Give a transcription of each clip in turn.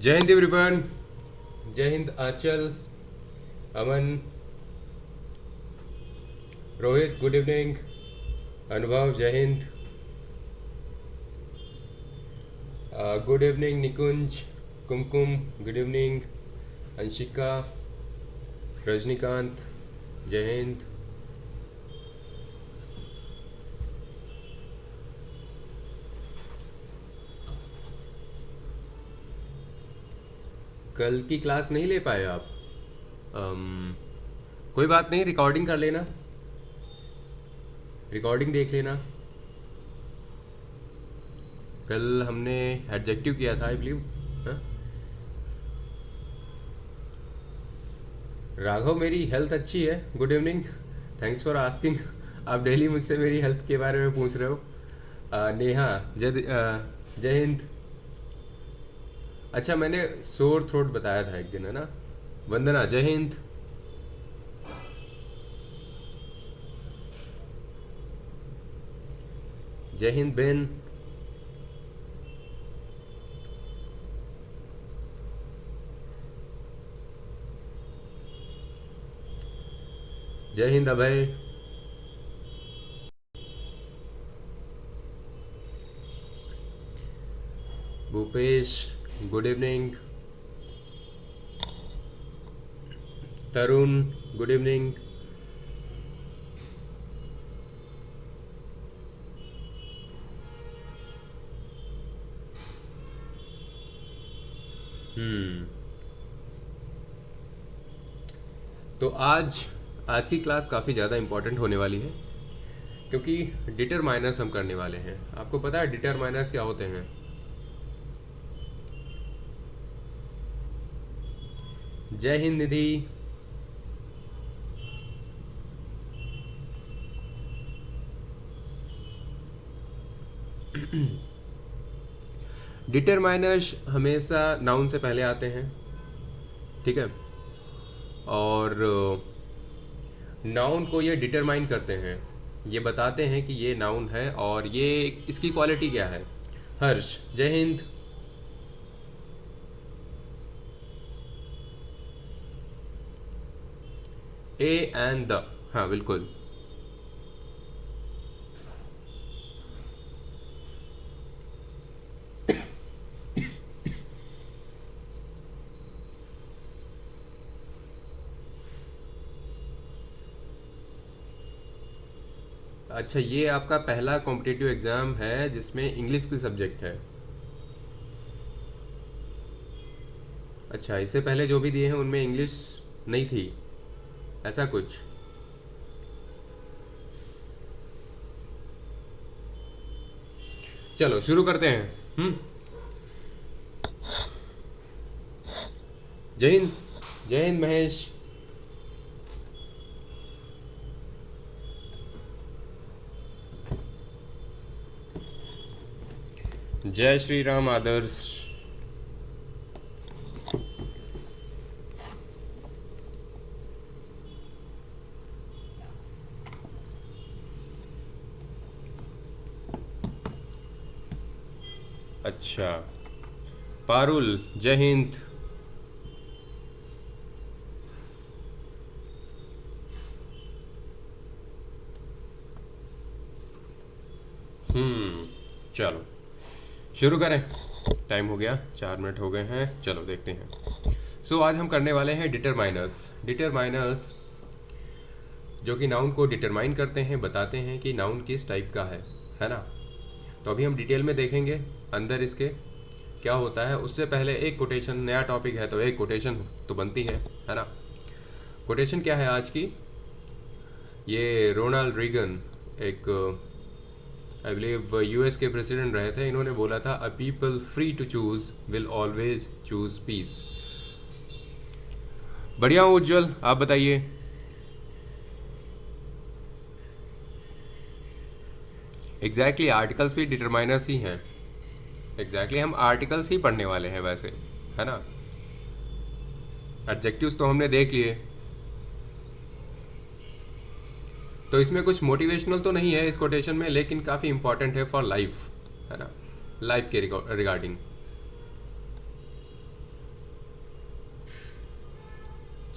जय हिंद एवरीवन। जय हिंद आंचल, अमन, Rohit good evening, अनुभव जय हिंद, गुड इवनिंग निकुंज, कुमकुम गुड इवनिंग, अंशिका, रजनीकांत जय हिंद। कल की क्लास नहीं ले पाए आप? कोई बात नहीं, रिकॉर्डिंग कर लेना, रिकॉर्डिंग देख लेना। कल हमने एडजेक्टिव किया था आई बिलीव। राघव मेरी हेल्थ अच्छी है, good evening, thanks for asking. आप डेली मुझसे मेरी हेल्थ के बारे में पूछ रहे हो। नेहा जय हिंद। अच्छा, मैंने सोर थ्रोट बताया था एक दिन, है ना। वंदना जय हिंद। जय हिंद बेन। जय हिंद Abhay. Bhupesh good evening. Tarun good evening. तो आज की क्लास काफ़ी ज़्यादा इम्पोर्टेंट होने वाली है, क्योंकि डिटरमाइनर्स हम करने वाले हैं। आपको पता है डिटरमाइनर्स क्या होते हैं? जय हिंद निधि। डिटरमाइनर्स हमेशा नाउन से पहले आते हैं, ठीक है। और नाउन को ये डिटरमाइन करते हैं, ये बताते हैं कि ये नाउन है और ये इसकी क्वालिटी क्या है। हर्ष जय हिंद। ए एंड द, हाँ बिल्कुल। अच्छा, ये आपका पहला कॉम्पिटिटिव एग्ज़ाम है जिसमें इंग्लिश की सब्जेक्ट है। अच्छा, इससे पहले जो भी दिए हैं उनमें इंग्लिश नहीं थी, ऐसा कुछ? चलो शुरू करते हैं। जय हिंद। जय हिंद महेश। जय श्री राम आदर्श। अच्छा, पारुल जय हिंद। चलो शुरू करें। टाइम हो गया, 4 मिनट हो गए हैं, चलो देखते हैं। सो आज हम करने वाले हैं डिटरमाइनर्स। डिटरमाइनर्स जो कि नाउन को डिटरमाइन करते हैं, बताते हैं कि नाउन किस टाइप का है ना। तो अभी हम डिटेल में देखेंगे अंदर इसके क्या होता है। उससे पहले एक कोटेशन, नया टॉपिक है तो एक कोटेशन तो बनती है ना। कोटेशन क्या है आज की? ये रोनाल्ड रीगन, एक आई बिलीव यूएस के प्रेसिडेंट रहे थे, इन्होंने बोला था a people free to choose will always choose peace. बढ़िया हूँ उज्जवल, आप बताइए। एग्जैक्टली आर्टिकल्स भी डिटरमाइनर्स ही हैं। एग्जैक्टली हम आर्टिकल्स ही पढ़ने वाले हैं वैसे, है ना। एडजेक्टिव्स तो हमने देख लिए, तो इसमें कुछ मोटिवेशनल तो नहीं है इस कोटेशन में, लेकिन काफ़ी इंपॉर्टेंट है फॉर लाइफ, है ना, लाइफ के रिगार्डिंग।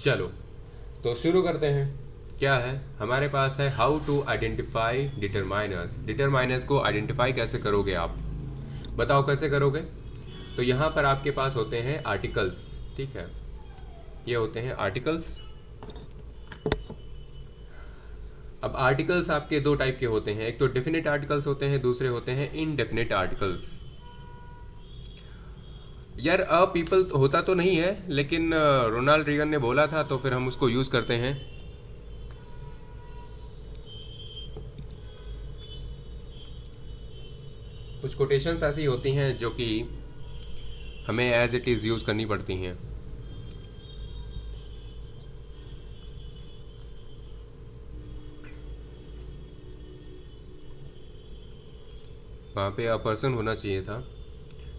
चलो तो शुरू करते हैं। क्या है हमारे पास है how to identify determiners. Determiners को आइडेंटिफाई कैसे करोगे आप, बताओ कैसे करोगे। तो यहाँ पर आपके पास होते हैं आर्टिकल्स, ठीक है, ये होते हैं आर्टिकल्स। अब आर्टिकल्स आपके दो टाइप के होते हैं, एक तो डेफिनेट आर्टिकल्स होते हैं, दूसरे होते हैं इनडेफिनेट आर्टिकल्स। यार अ पीपल होता तो नहीं है, लेकिन रोनाल्ड रीगन ने बोला था तो फिर हम उसको यूज़ करते हैं। कुछ कोटेशंस ऐसी होती हैं जो कि हमें एज इट इज़ यूज़ करनी पड़ती हैं। वहाँ पे अ पर्सन होना चाहिए था।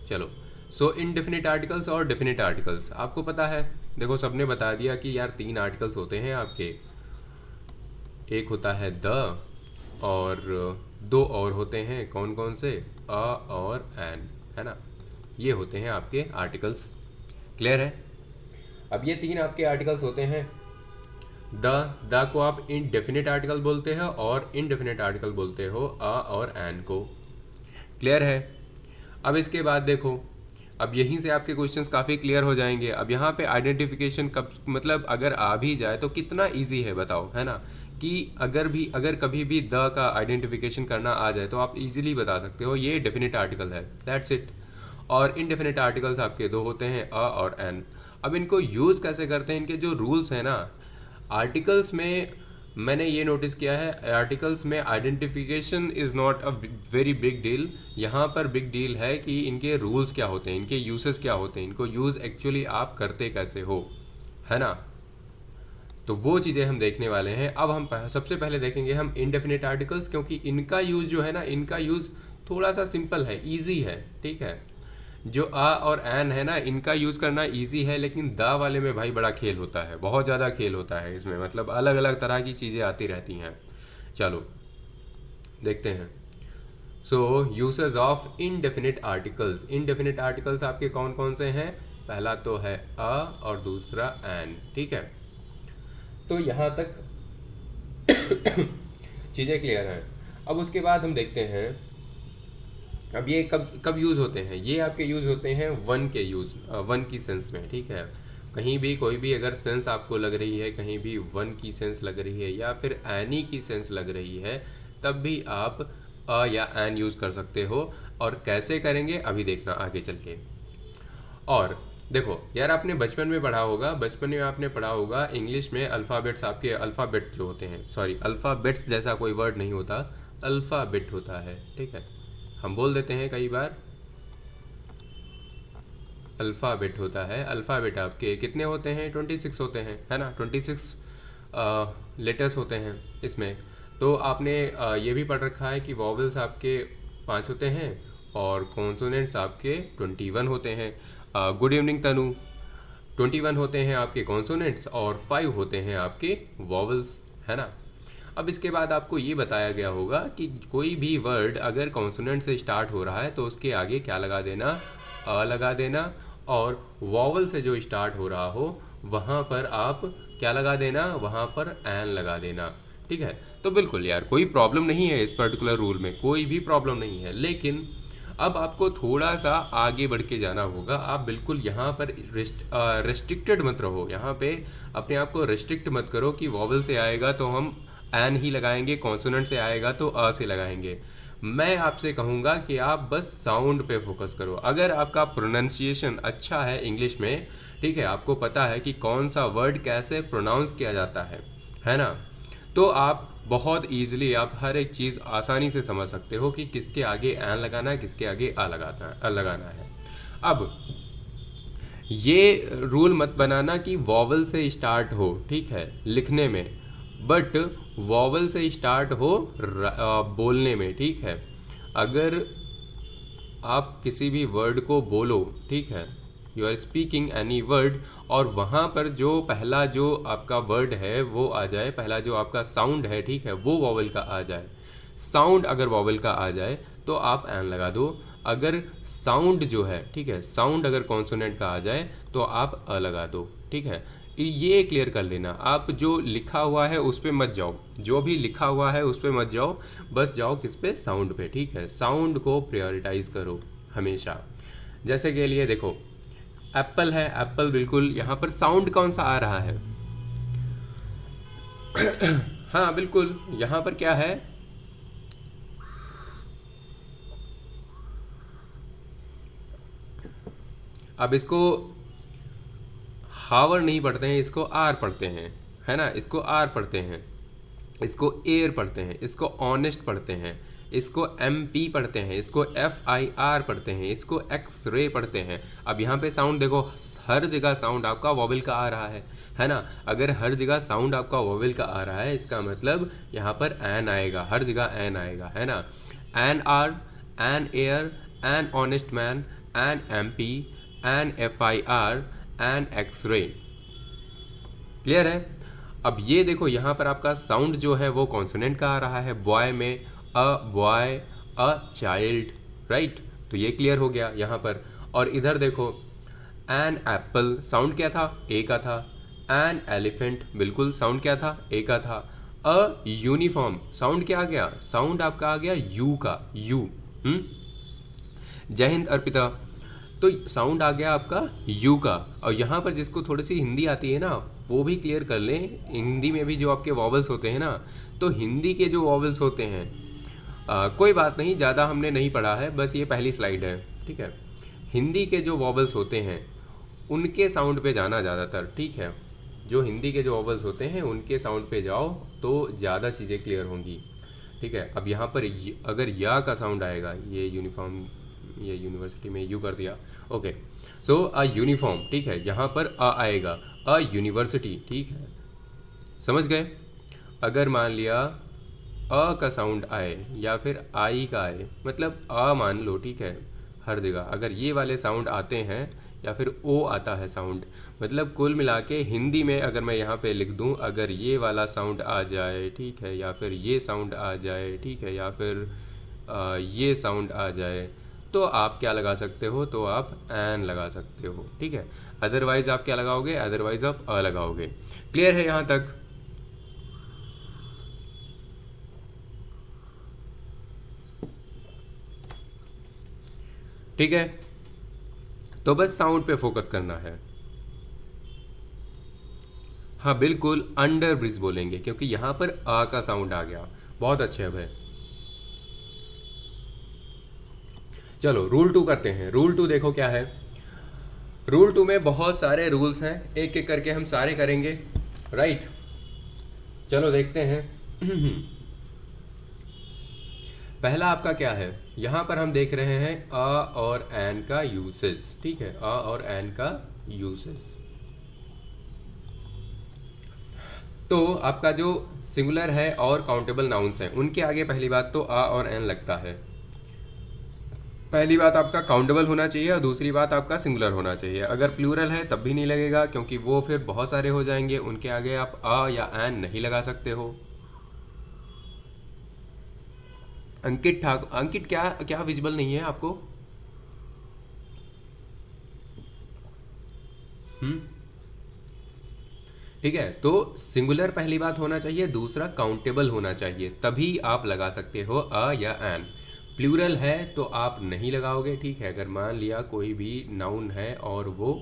चलो, सो इनडेफिनिट आर्टिकल्स और डेफिनेट आर्टिकल्स आपको पता है। देखो सबने बता दिया कि यार तीन आर्टिकल्स होते हैं आपके, एक होता है द और दो और होते हैं, कौन कौन से, अ और एन, है ना। ये होते हैं आपके आर्टिकल्स। क्लियर है। अब ये तीन आपके आर्टिकल्स होते हैं। द को आप इनडेफिनेट आर्टिकल बोलते हो और इनडेफिनेट आर्टिकल बोलते हो अ और एन को। क्लियर है। अब इसके बाद देखो, अब यहीं से आपके क्वेश्चंस काफ़ी क्लियर हो जाएंगे। अब यहाँ पे आइडेंटिफिकेशन कब, मतलब अगर आ भी जाए तो कितना इजी है बताओ, है ना। कि अगर कभी भी द का आइडेंटिफिकेशन करना आ जाए तो आप इजीली बता सकते हो ये डेफिनेट आर्टिकल है, दैट्स इट। और इनडेफिनेट आर्टिकल्स आपके दो होते हैं, अ और एन। अब इनको यूज़ कैसे करते हैं, इनके जो रूल्स हैं ना, आर्टिकल्स में मैंने ये नोटिस किया है, आर्टिकल्स में identification is not a very big deal. यहाँ पर बिग डील है कि इनके रूल्स क्या होते हैं, इनके यूसेस क्या होते हैं, इनको यूज़ एक्चुअली आप करते कैसे हो, है ना। तो वो चीज़ें हम देखने वाले हैं। अब हम सबसे पहले देखेंगे हम इनडेफिनेट आर्टिकल्स, क्योंकि इनका यूज़ जो है ना, इनका यूज़ थोड़ा सा सिंपल है, ईजी है, ठीक है। जो आ और एन है ना, इनका यूज़ करना इजी है, लेकिन दा वाले में भाई बड़ा खेल होता है, बहुत ज़्यादा खेल होता है इसमें, मतलब अलग अलग तरह की चीज़ें आती रहती हैं। चलो देखते हैं। So uses of indefinite articles. Indefinite articles आपके कौन कौन से हैं, पहला तो है अ और दूसरा एन, ठीक है। तो यहाँ तक चीज़ें क्लियर हैं। अब उसके बाद हम देखते हैं, अब ये कब कब यूज़ होते हैं, ये आपके यूज़ होते हैं वन के यूज़, वन की सेंस में, ठीक है। कहीं भी कोई भी अगर सेंस आपको लग रही है, कहीं भी वन की सेंस लग रही है या फिर एनी की सेंस लग रही है, तब भी आप अ या एन यूज़ कर सकते हो। और कैसे करेंगे अभी देखना आगे चल के। और देखो यार, आपने बचपन में पढ़ा होगा, बचपन में आपने पढ़ा होगा इंग्लिश में अल्फ़ाबेट्स, आपके अल्फ़ाबेट जो होते हैं, सॉरी अल्फ़ाबेट्स जैसा कोई वर्ड नहीं होता, अल्फ़ाबेट होता है, ठीक है। हम बोल देते हैं कई बार अल्फ़ाबेट होता है। अल्फ़ाबेट आपके कितने होते हैं, 26 होते हैं, है ना। 26 लेटर्स होते हैं इसमें। तो आपने ये भी पढ़ रखा है कि वॉवल्स आपके 5 होते हैं और कॉन्सोनेंट्स आपके 21 होते हैं। गुड इवनिंग तनु, 21 होते हैं आपके कॉन्सोनेंट्स और 5 होते हैं आपके वॉवल्स, है ना। अब इसके बाद आपको ये बताया गया होगा कि कोई भी वर्ड अगर कॉन्सोनेंट से स्टार्ट हो रहा है तो उसके आगे क्या लगा देना, अ लगा देना। और वॉवल से जो स्टार्ट हो रहा हो वहाँ पर आप क्या लगा देना, वहाँ पर एन लगा देना, ठीक है। तो बिल्कुल यार कोई प्रॉब्लम नहीं है इस पर्टिकुलर रूल में, कोई भी प्रॉब्लम नहीं है। लेकिन अब आपको थोड़ा सा आगे बढ़ के जाना होगा। आप बिल्कुल यहाँ पर रेस्ट्रिक्टेड मत रहो, यहाँ पे अपने आप को रेस्ट्रिक्ट मत करो कि वॉवल से आएगा तो हम एन ही लगाएंगे, कॉन्सोनेंट से आएगा तो अ से लगाएंगे। मैं आपसे कहूँगा कि आप बस साउंड पे फोकस करो। अगर आपका प्रोनाउंसिएशन अच्छा है इंग्लिश में, ठीक है, आपको पता है कि कौन सा वर्ड कैसे प्रोनाउंस किया जाता है ना, तो आप बहुत ईजिली आप हर एक चीज़ आसानी से समझ सकते हो कि किसके आगे एन लगाना है, किसके आगे लगाना है। अब ये रूल मत बनाना कि वॉवल से स्टार्ट हो, ठीक है, लिखने में, बट वॉवल से स्टार्ट हो बोलने में, ठीक है। अगर आप किसी भी वर्ड को बोलो, ठीक है, you are speaking any word, और वहाँ पर जो पहला जो आपका वर्ड है वो आ जाए, पहला जो आपका साउंड है, ठीक है, वो वॉवल का आ जाए। साउंड अगर वॉवल का आ जाए तो आप एन लगा दो। अगर साउंड जो है, ठीक है, साउंड अगर कॉन्सोनेंट का आ जाए तो आप अ लगा दो, ठीक है। ये क्लियर कर लेना। आप जो लिखा हुआ है उस पे मत जाओ, जो भी लिखा हुआ है उस पे मत जाओ, बस जाओ किस पे, साउंड पे, ठीक है। साउंड को प्रायोरिटाइज करो हमेशा। जैसे के लिए देखो एप्पल है, एप्पल बिल्कुल, यहाँ पर साउंड कौन सा आ रहा है? हाँ बिल्कुल, यहाँ पर क्या है, अब इसको हावर नहीं पढ़ते हैं, इसको आर पढ़ते हैं, है ना, इसको आर पढ़ते हैं, इसको एयर पढ़ते हैं, इसको ऑनेस्ट पढ़ते हैं, इसको एम पी पढ़ते हैं, इसको एफ आई आर पढ़ते हैं, इसको एक्स रे पढ़ते हैं। अब यहाँ पे साउंड देखो, हर जगह साउंड आपका वॉवेल का आ रहा है ना। अगर हर जगह साउंड आपका वॉवेल का आ रहा है, इसका मतलब यहाँ पर एन आएगा, हर जगह एन आएगा, है ना। An R, an air, an honest man, an M P, an F I R, an X ray. Clear है? अब ये देखो यहाँ पर आपका साउंड जो है वो कॉन्सोनेंट का आ रहा है। बॉय में a boy, a child, right. तो ये क्लियर हो गया यहाँ पर। और इधर देखो एन एप्पल, साउंड क्या था? ए का था। एन एलिफेंट, बिल्कुल साउंड क्या था? ए का था। अ यूनिफॉर्म, साउंड क्या आ गया? साउंड आपका आ गया यू का, यू। जय हिंद अर्पिता, तो साउंड आ गया आपका यू का। और यहाँ पर जिसको थोड़ी सी हिंदी आती है ना, वो भी क्लियर कर लें, हिंदी में भी जो आपके वॉवल्स होते हैं ना, तो हिंदी के जो वॉवल्स होते हैं, कोई बात नहीं, ज़्यादा हमने नहीं पढ़ा है, बस ये पहली स्लाइड है, ठीक है। हिंदी के जो वॉवल्स होते हैं उनके साउंड पे जाना ज़्यादातर, ठीक है। जो हिंदी के जो वॉवल्स होते हैं उनके साउंड पे जाओ तो ज़्यादा चीज़ें क्लियर होंगी, ठीक है। अब यहाँ पर अगर या का साउंड आएगा, ये यूनिफॉर्म, ये यूनिवर्सिटी में यू कर दिया, ओके। सो अ यूनिफॉर्म, ठीक है, यहाँ पर अ आएगा, अ यूनिवर्सिटी, ठीक है, समझ गए। अगर मान लिया अ का साउंड आए या फिर आई का आए, मतलब अ मान लो, ठीक है, हर जगह अगर ये वाले साउंड आते हैं या फिर ओ आता है साउंड, मतलब कुल मिला के हिंदी में अगर मैं यहाँ पे लिख दूँ, अगर ये वाला साउंड आ जाए, ठीक है, या फिर ये साउंड आ जाए, ठीक है, या फिर ये साउंड आ जाए, तो आप क्या लगा सकते हो? तो आप एन लगा सकते हो, ठीक है। अदरवाइज आप क्या लगाओगे? अदरवाइज आप अ लगाओगे। क्लियर है यहाँ तक? ठीक है, तो बस साउंड पे फोकस करना है। हाँ बिल्कुल, अंडर ब्रिज बोलेंगे क्योंकि यहाँ पर आ का साउंड आ गया। बहुत अच्छे है भाई। चलो रूल 2 करते हैं। रूल 2 देखो क्या है। रूल 2 में बहुत सारे रूल्स हैं, एक एक करके हम सारे करेंगे, राइट। चलो देखते हैं। पहला आपका क्या है? यहाँ पर हम देख रहे हैं अ और एन का यूसेस, ठीक है, अ और एन का यूसेस। तो आपका जो सिंगुलर है और काउंटेबल नाउन्स हैं उनके आगे पहली बात तो आ और एन लगता है। पहली बात आपका काउंटेबल होना चाहिए और दूसरी बात आपका सिंगुलर होना चाहिए। अगर प्लूरल है तब भी नहीं लगेगा क्योंकि वो फिर बहुत सारे हो जाएंगे, उनके आगे आप आ या एन नहीं लगा सकते हो। अंकित ठाकुर, अंकित क्या क्या विजिबल नहीं है आपको? हम्म, ठीक है। तो सिंगुलर पहली बात होना चाहिए, दूसरा काउंटेबल होना चाहिए, तभी आप लगा सकते हो अ या एन। प्लूरल है तो आप नहीं लगाओगे, ठीक है। अगर मान लिया कोई भी नाउन है और वो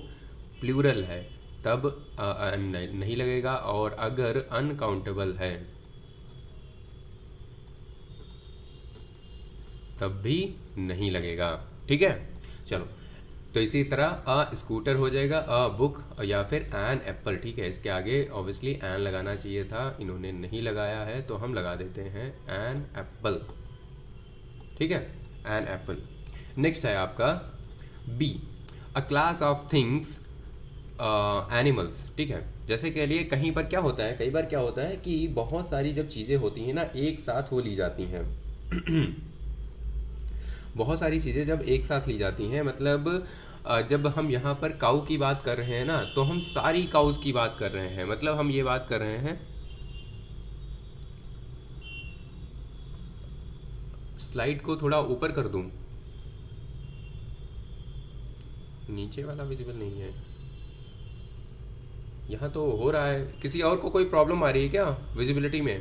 प्लूरल है तब एन नहीं लगेगा, और अगर अनकाउंटेबल है तब भी नहीं लगेगा, ठीक है। चलो, तो इसी तरह अ स्कूटर हो जाएगा, अ बुक, या फिर एन एप्पल, ठीक है। इसके आगे ऑब्वियसली एन लगाना चाहिए था, इन्होंने नहीं लगाया है तो हम लगा देते हैं एन एप्पल, ठीक है, एन एप्पल। नेक्स्ट है आपका B, a class of things, animals, ठीक है। जैसे कह लिए कहीं पर क्या होता है, कई बार क्या होता है कि बहुत सारी जब चीज़ें होती हैं ना एक साथ वो ली जाती हैं। बहुत सारी चीज़ें जब एक साथ ली जाती हैं, मतलब जब हम यहाँ पर काऊ की बात कर रहे हैं ना, तो हम सारी काउज की बात कर रहे हैं, मतलब हम ये बात कर रहे हैं। स्लाइड को थोड़ा ऊपर कर दूं, नीचे वाला विजिबल नहीं है। यहाँ तो हो रहा है। किसी और को कोई प्रॉब्लम आ रही है क्या विजिबिलिटी में?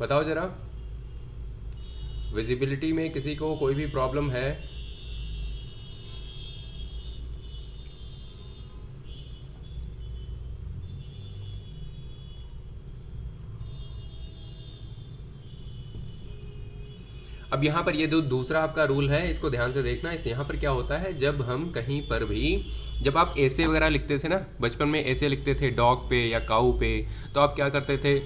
बताओ ज़रा, विजिबिलिटी में किसी को कोई भी प्रॉब्लम है? अब यहाँ पर ये जो दूसरा आपका रूल है इसको ध्यान से देखना। इस यहाँ पर क्या होता है, जब हम कहीं पर भी, जब आप ऐसे वगैरह लिखते थे ना, बचपन में ऐसे लिखते थे डॉग पे या काऊ पे, तो आप क्या करते थे,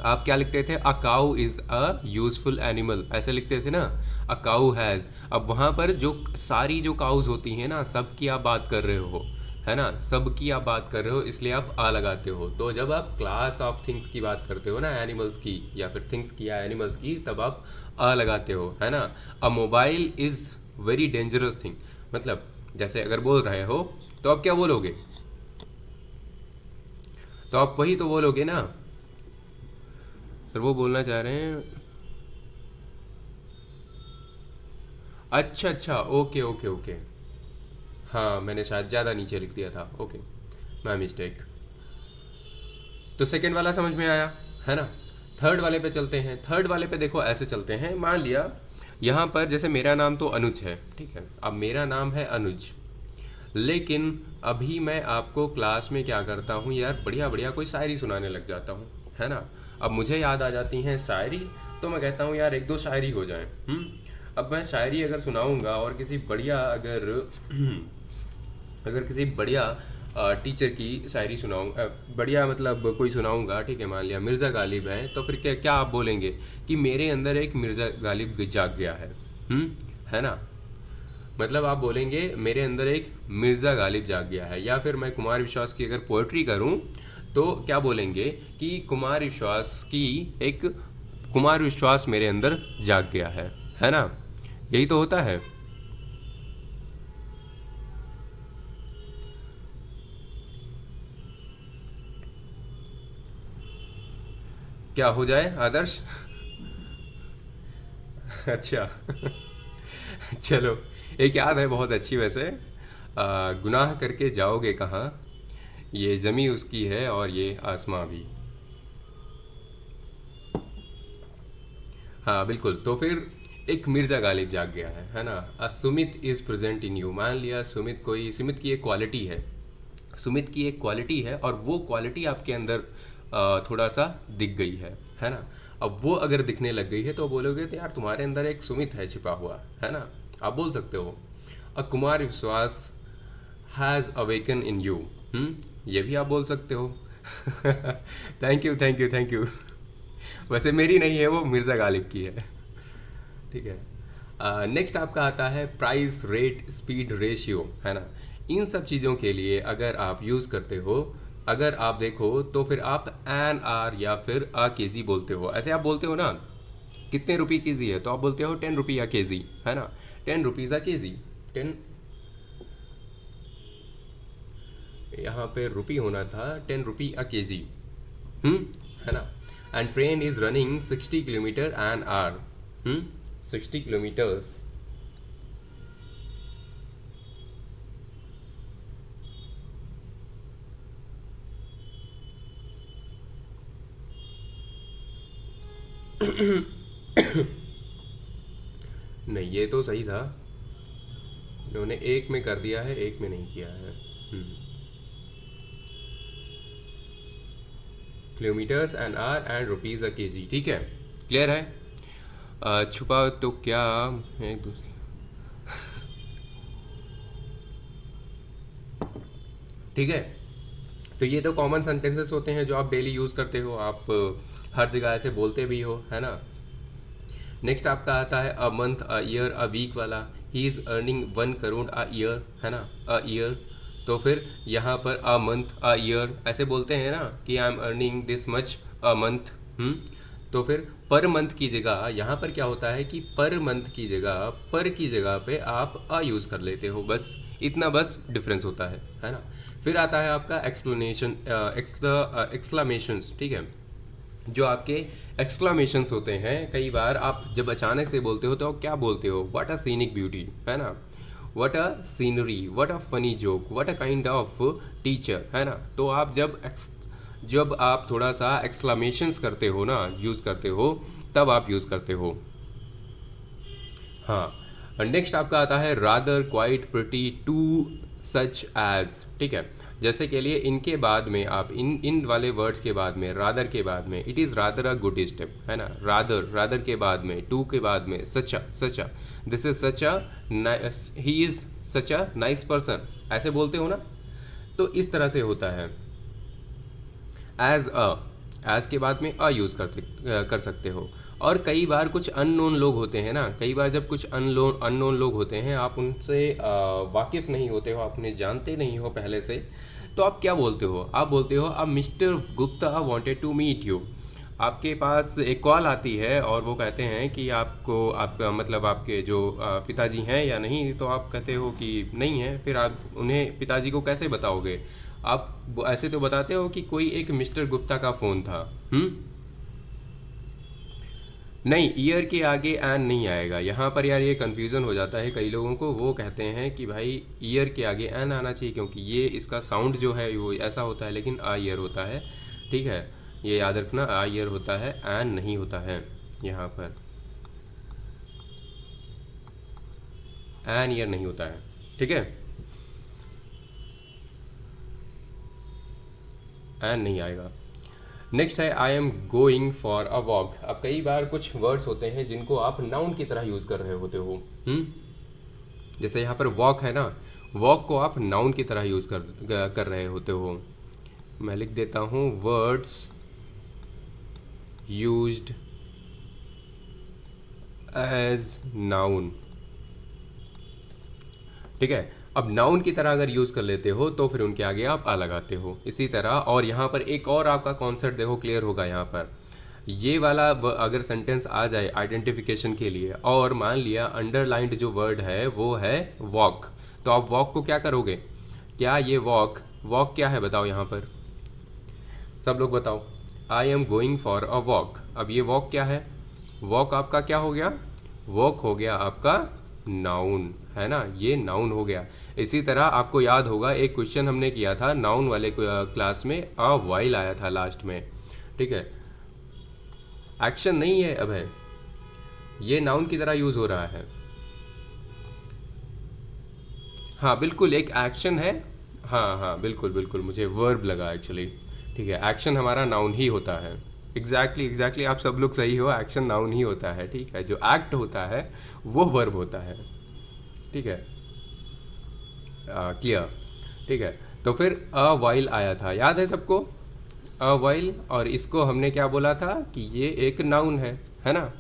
आप क्या लिखते थे, अ काऊ इज़ अ यूजफुल एनिमल, ऐसे लिखते थे ना, अ काऊ हैज़। अब वहाँ पर जो सारी जो काउज होती हैं ना, सब की आप बात कर रहे हो, है ना, सब की आप बात कर रहे हो, इसलिए आप आ लगाते हो। तो जब आप क्लास ऑफ थिंग्स की बात करते हो ना, एनिमल्स की या फिर थिंग्स की या एनिमल्स की, तब आप आ लगाते हो, है ना। अ mobile is very dangerous thing, मतलब जैसे अगर बोल रहे हो तो आप क्या बोलोगे, तो आप वही तो बोलोगे ना। फिर वो बोलना चाह रहे हैं, अच्छा अच्छा, ओके ओके ओके, हाँ मैंने शायद ज़्यादा नीचे लिख दिया था, ओके, माय मिस्टेक। तो सेकंड वाला समझ में आया, है ना। थर्ड वाले पे चलते हैं। थर्ड वाले पे देखो ऐसे चलते हैं, मान लिया यहाँ पर जैसे मेरा नाम तो अनुज है, ठीक है, अब मेरा नाम है अनुज, लेकिन अभी मैं आपको क्लास में क्या करता हूँ यार, बढ़िया बढ़िया कोई शायरी सुनाने लग जाता हूँ, है ना। अब मुझे याद आ जाती हैं शायरी, तो मैं कहता हूँ यार एक दो शायरी हो जाए। अब मैं शायरी अगर सुनाऊंगा और किसी बढ़िया अगर अगर किसी बढ़िया टीचर की शायरी सुनाऊँ, बढ़िया मतलब कोई सुनाऊंगा, ठीक है, मान लिया मिर्ज़ा गालिब हैं, तो फिर क्या क्या आप बोलेंगे कि मेरे अंदर एक मिर्ज़ा गालिब जाग गया है, है ना। मतलब आप बोलेंगे मेरे अंदर एक मिर्ज़ा गालिब जाग गया है। या फिर मैं कुमार विश्वास की अगर पोएट्री करूं तो क्या बोलेंगे कि कुमार विश्वास की एक कुमार विश्वास मेरे अंदर जाग गया है ना। यही तो होता है। क्या हो जाए आदर्श? अच्छा चलो, एक याद है बहुत अच्छी वैसे, गुनाह करके जाओगे कहाँ, ये ज़मी उसकी है और ये आसमां भी। हाँ बिल्कुल, तो फिर एक मिर्ज़ा गालिब जाग गया है ना। A Sumit is present in you, मान लिया सुमित कोई, सुमित की एक क्वालिटी है, सुमित की एक क्वालिटी है और वो क्वालिटी आपके अंदर थोड़ा सा दिख गई है ना। अब वो अगर दिखने लग गई है तो बोलोगे तो यार तुम्हारे अंदर एक सुमित है छिपा हुआ, है ना। आप बोल सकते हो अ कुमार विश्वास हैज़ अवेकन इन यू, ये भी आप बोल सकते हो thank you thank you thank you वैसे मेरी नहीं है, वो मिर्ज़ा गालिब की है, ठीक है। नेक्स्ट आपका आता है प्राइस रेट स्पीड रेशियो, है ना। इन सब चीज़ों के लिए अगर आप यूज़ करते हो, अगर आप देखो तो फिर आप एन आर या फिर अ के जी बोलते हो। ऐसे आप बोलते हो ना, कितने रुपये के जी है, तो आप बोलते हो 10 रुपया के जी, है ना, 10 रुपीज़ अ के जी। 10, यहाँ पे रुपी होना था, 10 रुपी अ के जी, है ना। And train is running 60 kilometer an hour, 60 kilometers. नहीं ये तो सही था, इन्होंने एक में कर दिया है, एक में नहीं किया है। Kilometers an hour and rupees a K G, ठीक है, क्लियर है। छुपा तो क्या, एक दूसरे, ठीक है। तो ये तो कॉमन सेंटेंसेस होते हैं जो आप डेली यूज़ करते हो, आप हर जगह ऐसे बोलते भी हो, है ना। नेक्स्ट आपका आता है a month a year a week वाला, he is earning 1 crore a year, है ना, अ ईयर। तो फिर यहाँ पर अ मंथ अ ईयर ऐसे बोलते हैं ना कि I am earning this much a month. तो फिर पर मंथ की जगह यहाँ पर क्या होता है कि पर मंथ की जगह पर की जगह पे आप अ यूज़ कर लेते हो, बस इतना बस डिफरेंस होता है ना। फिर आता है आपका एक्सप्लेनेशन, एक्सक्लामेशंस, ठीक है, जो आपके एक्सक्लामेशंस होते हैं। कई बार आप जब अचानक से बोलते हो तो आप क्या बोलते हो, व्हाट अ सीनिक ब्यूटी, है ना, what a scenery, what a funny joke, what a kind of teacher, है ना। तो आप जब आप थोड़ा सा एक्सक्लामेशंस करते हो ना, यूज़ करते हो, तब आप यूज़ करते हो। हाँ, नेक्स्ट आपका आता है rather, quite, pretty, too, such as. ठीक है, जैसे के लिए इनके बाद में आप इन इन वाले वर्ड्स के बाद में, रादर के बाद में, it is rather a good step, है ना। रादर, रादर के बाद में, टू के बाद में सचा, सचा, this is such a, he is such a nice person, ऐसे बोलते हो ना। तो इस तरह से होता है। एज अ, एज के बाद में अ यूज़ कर सकते हो। और कई बार कुछ अननोन लोग होते हैं ना, कई बार जब कुछ अननोन लोग होते हैं, आप उनसे वाकिफ़ नहीं होते हो, आप उन्हें जानते नहीं हो पहले से, तो आप क्या बोलते हो? आप बोलते हो अब mister Gupta wanted to meet you. आपके पास एक कॉल आती है और वो कहते हैं कि आपको, आपका मतलब आपके जो पिताजी हैं या नहीं, तो आप कहते हो कि नहीं है। फिर आप उन्हें, पिताजी को कैसे बताओगे? आप ऐसे तो बताते हो कि कोई एक मिस्टर गुप्ता का फ़ोन था। नहीं, ईयर के आगे एन नहीं आएगा यहाँ पर यार, ये कन्फ्यूज़न हो जाता है कई लोगों को। वो कहते हैं कि भाई ईयर के आगे एन आना चाहिए, क्योंकि ये इसका साउंड जो है वो ऐसा होता है, लेकिन आ ईयर होता है। ठीक है, ये याद रखना, आ ईयर होता है, एन नहीं होता है यहाँ पर, एन ईयर नहीं होता है। ठीक है, एन नहीं आएगा। नेक्स्ट है आई am going for a walk. अब कई बार कुछ वर्ड्स होते हैं जिनको आप नाउन की तरह यूज़ कर रहे होते हो। जैसे यहाँ पर वॉक है ना, वॉक को आप नाउन की तरह यूज़ कर रहे होते हो। मैं लिख देता हूँ वर्ड्स यूज्ड एज नाउन। ठीक है, अब नाउन की तरह अगर यूज़ कर लेते हो तो फिर उनके आगे आप आ लगाते हो, इसी तरह। और यहाँ पर एक और आपका कॉन्सेप्ट देखो क्लियर होगा यहाँ पर। ये वाला अगर सेंटेंस आ जाए आइडेंटिफिकेशन के लिए, और मान लिया अंडरलाइंड जो वर्ड है वो है वॉक, तो आप वॉक को क्या करोगे? क्या ये वॉक, वॉक क्या है बताओ यहाँ पर, सब लोग बताओ। आई am going for a walk, अब ये वॉक क्या है? वॉक आपका क्या हो गया? वॉक हो गया आपका नाउन, है ना, ये नाउन हो गया। इसी तरह आपको याद होगा एक क्वेश्चन हमने किया था नाउन वाले क्लास में, अ वाइल आया था लास्ट में। ठीक है, एक्शन नहीं है अब है, ये नाउन की तरह यूज हो रहा है। हाँ बिल्कुल, एक एक्शन है। हाँ हाँ बिल्कुल बिल्कुल, मुझे वर्ब लगा एक्चुअली। ठीक है, एक्शन हमारा नाउन ही होता है। एग्जैक्टली एग्जैक्टली, आप सब लोग सही हो, एक्शन नाउन ही होता है। ठीक है, जो एक्ट होता है वो वर्ब होता है। ठीक है, क्लियर। ठीक है, तो फिर अ वाइल आया था, याद है सबको? अ वाइल, और इसको हमने क्या बोला था कि ये एक नाउन है ना।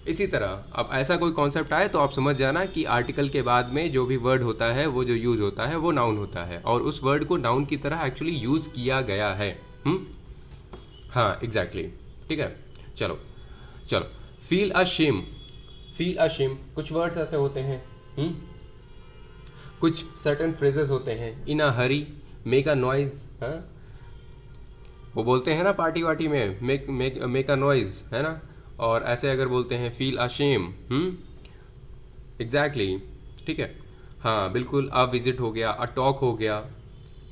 इसी तरह अब ऐसा कोई कॉन्सेप्ट आए तो आप समझ जाना कि आर्टिकल के बाद में जो भी वर्ड होता है, वो जो यूज़ होता है वो नाउन होता है, और उस वर्ड को नाउन की तरह एक्चुअली यूज़ किया गया है। हम्म, हाँ एग्जैक्टली ठीक है, चलो चलो। Feel a shame, feel a shame, कुछ वर्ड्स ऐसे होते हैं। हम्म, कुछ सर्टन फ्रेजेस होते हैं, इन अ हरी, मेक अ नॉइज। हाँ, वो बोलते हैं ना पार्टी वार्टी में, make make make a noise, है ना। और ऐसे अगर बोलते हैं फील अ शेम, एग्जैक्टली ठीक है। हाँ बिल्कुल, अ विजिट हो गया, अ टॉक हो गया,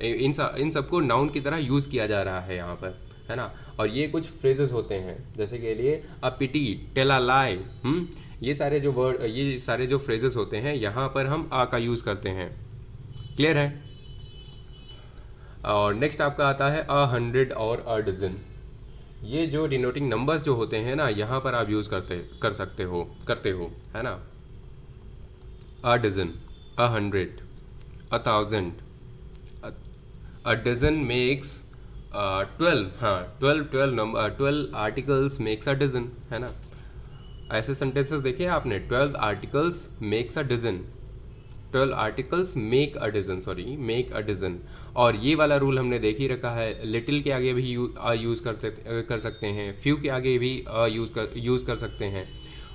इन सबको नाउन की तरह यूज़ किया जा रहा है यहाँ पर, है ना। और ये कुछ फ्रेजेस होते हैं, जैसे के लिए अ पिटी, टेल अ लाई। ये सारे जो वर्ड, ये सारे जो फ्रेजेस होते हैं, यहाँ पर हम आ का यूज़ करते हैं। क्लियर है? और नेक्स्ट आपका आता है अ हंड्रेड और अ डजन। ये जो डिनोटिंग नंबर्स जो होते हैं ना, यहाँ पर आप यूज़ करते हो, है ना। A dozen, a hundred, a thousand, a dozen makes 12। हाँ, 12, 12 number, 12 articles makes a dozen, है ना। ऐसे सेंटेंसेस देखे आपने, 12 articles makes a dozen, 12 articles make a dozen, sorry make a dozen. और ये वाला रूल हमने देख ही रखा है, लिटिल के आगे भी यूज़ कर सकते हैं, फ्यू के आगे भी यूज़ कर सकते हैं।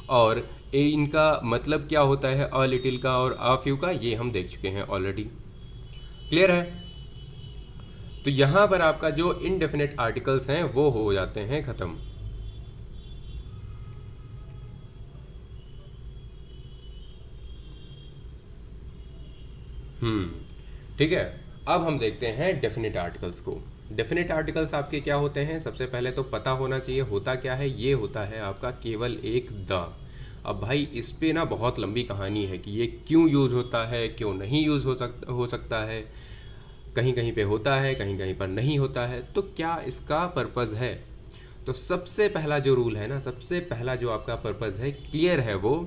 और इनका मतलब क्या होता है अ लिटिल का और अ फ्यू का, ये हम देख चुके हैं ऑलरेडी। क्लियर है? तो यहाँ पर आपका जो इनडेफिनेट आर्टिकल्स हैं वो हो जाते हैं ख़त्म। ठीक है। अब हम देखते हैं डेफिनेट आर्टिकल्स को। डेफिनेट आर्टिकल्स आपके क्या होते हैं, सबसे पहले तो पता होना चाहिए होता क्या है। ये होता है आपका केवल एक द। अब भाई इस पे ना बहुत लंबी कहानी है कि ये क्यों यूज़ होता है, क्यों नहीं यूज़ हो सकता है, कहीं कहीं पे होता है, कहीं कहीं पर नहीं होता है, तो क्या इसका पर्पज़ है। तो सबसे पहला जो रूल है ना, सबसे पहला जो आपका पर्पज़ है क्लियर है वो।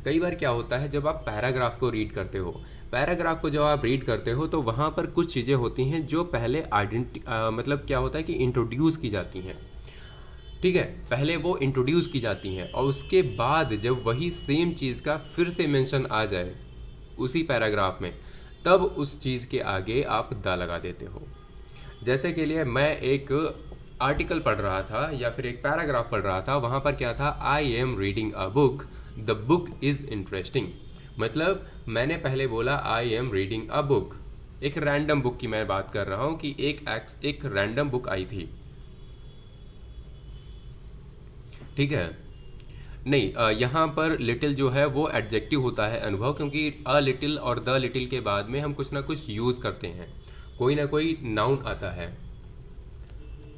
कई बार क्या होता है जब आप पैराग्राफ को रीड करते हो, पैराग्राफ को जब आप रीड करते हो तो वहाँ पर कुछ चीज़ें होती हैं जो पहले मतलब क्या होता है कि इंट्रोड्यूस की जाती हैं। ठीक है, पहले वो इंट्रोड्यूस की जाती हैं और उसके बाद जब वही सेम चीज़ का फिर से मेंशन आ जाए उसी पैराग्राफ में, तब उस चीज़ के आगे आप द लगा देते हो। जैसे के लिए मैं एक आर्टिकल पढ़ रहा था या फिर एक पैराग्राफ पढ़ रहा था, वहाँ पर क्या था, I am reading a book, the book is interesting. मतलब मैंने पहले बोला I am reading a book, एक रैंडम बुक की मैं बात कर रहा हूँ कि एक रैंडम बुक आई थी। ठीक है, नहीं यहाँ पर लिटिल जो है वो एडजेक्टिव होता है अनुभव, क्योंकि अ लिटिल और द लिटिल के बाद में हम कुछ ना कुछ यूज़ करते हैं, कोई ना कोई नाउन आता है।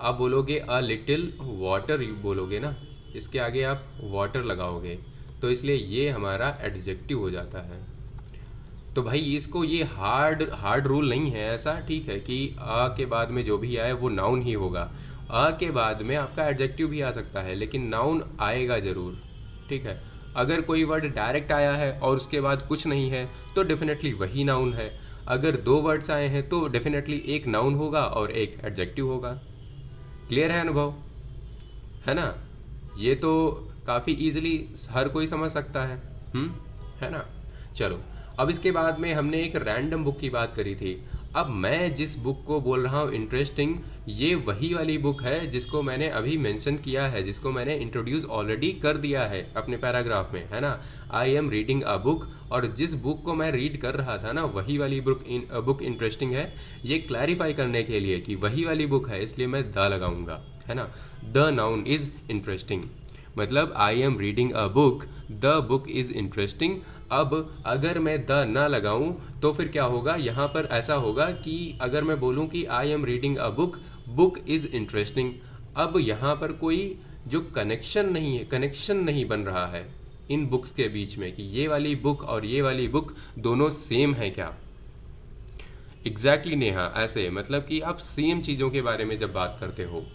आप बोलोगे अ लिटिल वाटर बोलोगे ना, इसके आगे आप वाटर लगाओगे, तो इसलिए ये हमारा एडजेक्टिव हो जाता है। तो भाई इसको ये हार्ड रूल नहीं है ऐसा, ठीक है, कि अ के बाद में जो भी आए वो नाउन ही होगा। अ के बाद में आपका एडजेक्टिव भी आ सकता है, लेकिन नाउन आएगा ज़रूर। ठीक है, अगर कोई वर्ड डायरेक्ट आया है और उसके बाद कुछ नहीं है तो डेफिनेटली वही नाउन है। अगर दो वर्ड्स आए हैं तो डेफिनेटली एक नाउन होगा और एक एडजेक्टिव होगा। क्लियर है अनुभव, है ना। ये तो काफ़ी इजीली हर कोई समझ सकता है, है ना। चलो, अब इसके बाद में हमने एक रैंडम बुक की बात करी थी। अब मैं जिस बुक को बोल रहा हूँ इंटरेस्टिंग, ये वही वाली बुक है जिसको मैंने अभी मेंशन किया है, जिसको मैंने इंट्रोड्यूस ऑलरेडी कर दिया है अपने पैराग्राफ में, है ना। I am reading a book, और जिस बुक को मैं रीड कर रहा था ना वही वाली बुक इंटरेस्टिंग है। ये क्लैरिफाई करने के लिए कि वही वाली बुक है, इसलिए मैं द लगाऊंगा, है ना। द नाउन इज़ इंटरेस्टिंग, मतलब I am reading a book, the book is interesting. अब अगर मैं द ना लगाऊं तो फिर क्या होगा, यहाँ पर ऐसा होगा कि अगर मैं बोलूँ कि I am reading a book, book is interesting, अब यहाँ पर कोई जो कनेक्शन नहीं बन रहा है इन बुक्स के बीच में कि ये वाली बुक और ये वाली बुक दोनों सेम है क्या। एग्जैक्टली नेहा, ऐसे मतलब कि आप सेम चीज़ों के बारे में जब बात करते हो,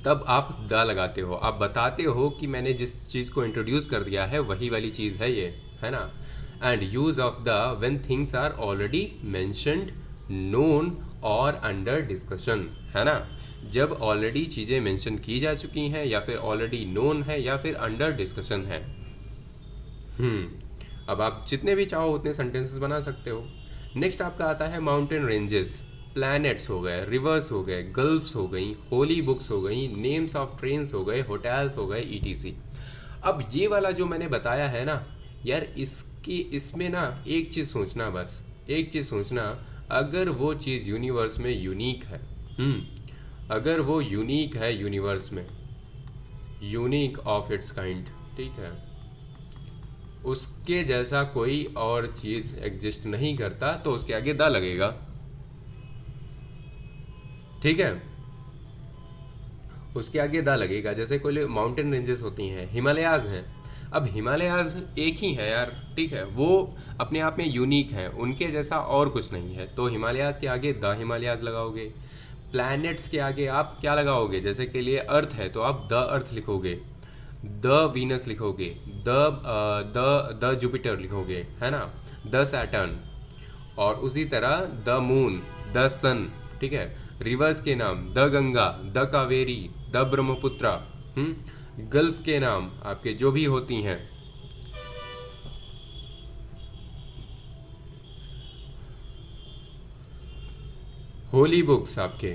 तब आप द लगाते हो, आप बताते हो कि मैंने जिस चीज़ को इंट्रोड्यूस कर दिया है वही वाली चीज़ है ये, है ना। And use of the when things are already mentioned, known और अंडर डिस्कशन, है ना। जब ऑलरेडी चीज़ें मेंशन की जा चुकी हैं या फिर ऑलरेडी नोन है या फिर अंडर डिस्कशन है। अब आप जितने भी चाहो उतने सेंटेंसेस बना सकते हो। नेक्स्ट आपका आता है माउंटेन रेंजेस, प्लैनेट्स हो गए, रिवर्स हो गए, गल्फ्स हो गई, होली बुक्स हो गई, नेम्स ऑफ ट्रेन्स हो गए, होटल्स हो गए, ईटीसी। अब ये वाला जो मैंने बताया है ना यार, इसमें ना एक चीज़ सोचना, बस एक चीज़ सोचना, अगर वो चीज़ यूनिवर्स में यूनिक है, अगर वो यूनिक है यूनिवर्स में, यूनिक ऑफ इट्स काइंड, ठीक है, उसके जैसा कोई और चीज़ एग्जिस्ट नहीं करता, तो उसके आगे द लगेगा। ठीक है, उसके आगे द लगेगा। जैसे कोई माउंटेन रेंजेस होती हैं, हिमालयाज हैं। अब हिमालयाज एक ही है यार, ठीक है, वो अपने आप में यूनिक है, उनके जैसा और कुछ नहीं है, तो हिमालयाज के आगे द हिमालयाज लगाओगे। प्लैनेट्स के आगे आप क्या लगाओगे, जैसे के लिए अर्थ है तो आप द अर्थ लिखोगे, द वीनस लिखोगे, द जुपिटर लिखोगे, है ना, द सैटर्न, और उसी तरह द मून, द सन। ठीक है, रिवर्स के नाम the Ganga, the Kaveri, the Brahmaputra. Gulf के नाम आपके जो भी होती हैं, होली बुक्स आपके,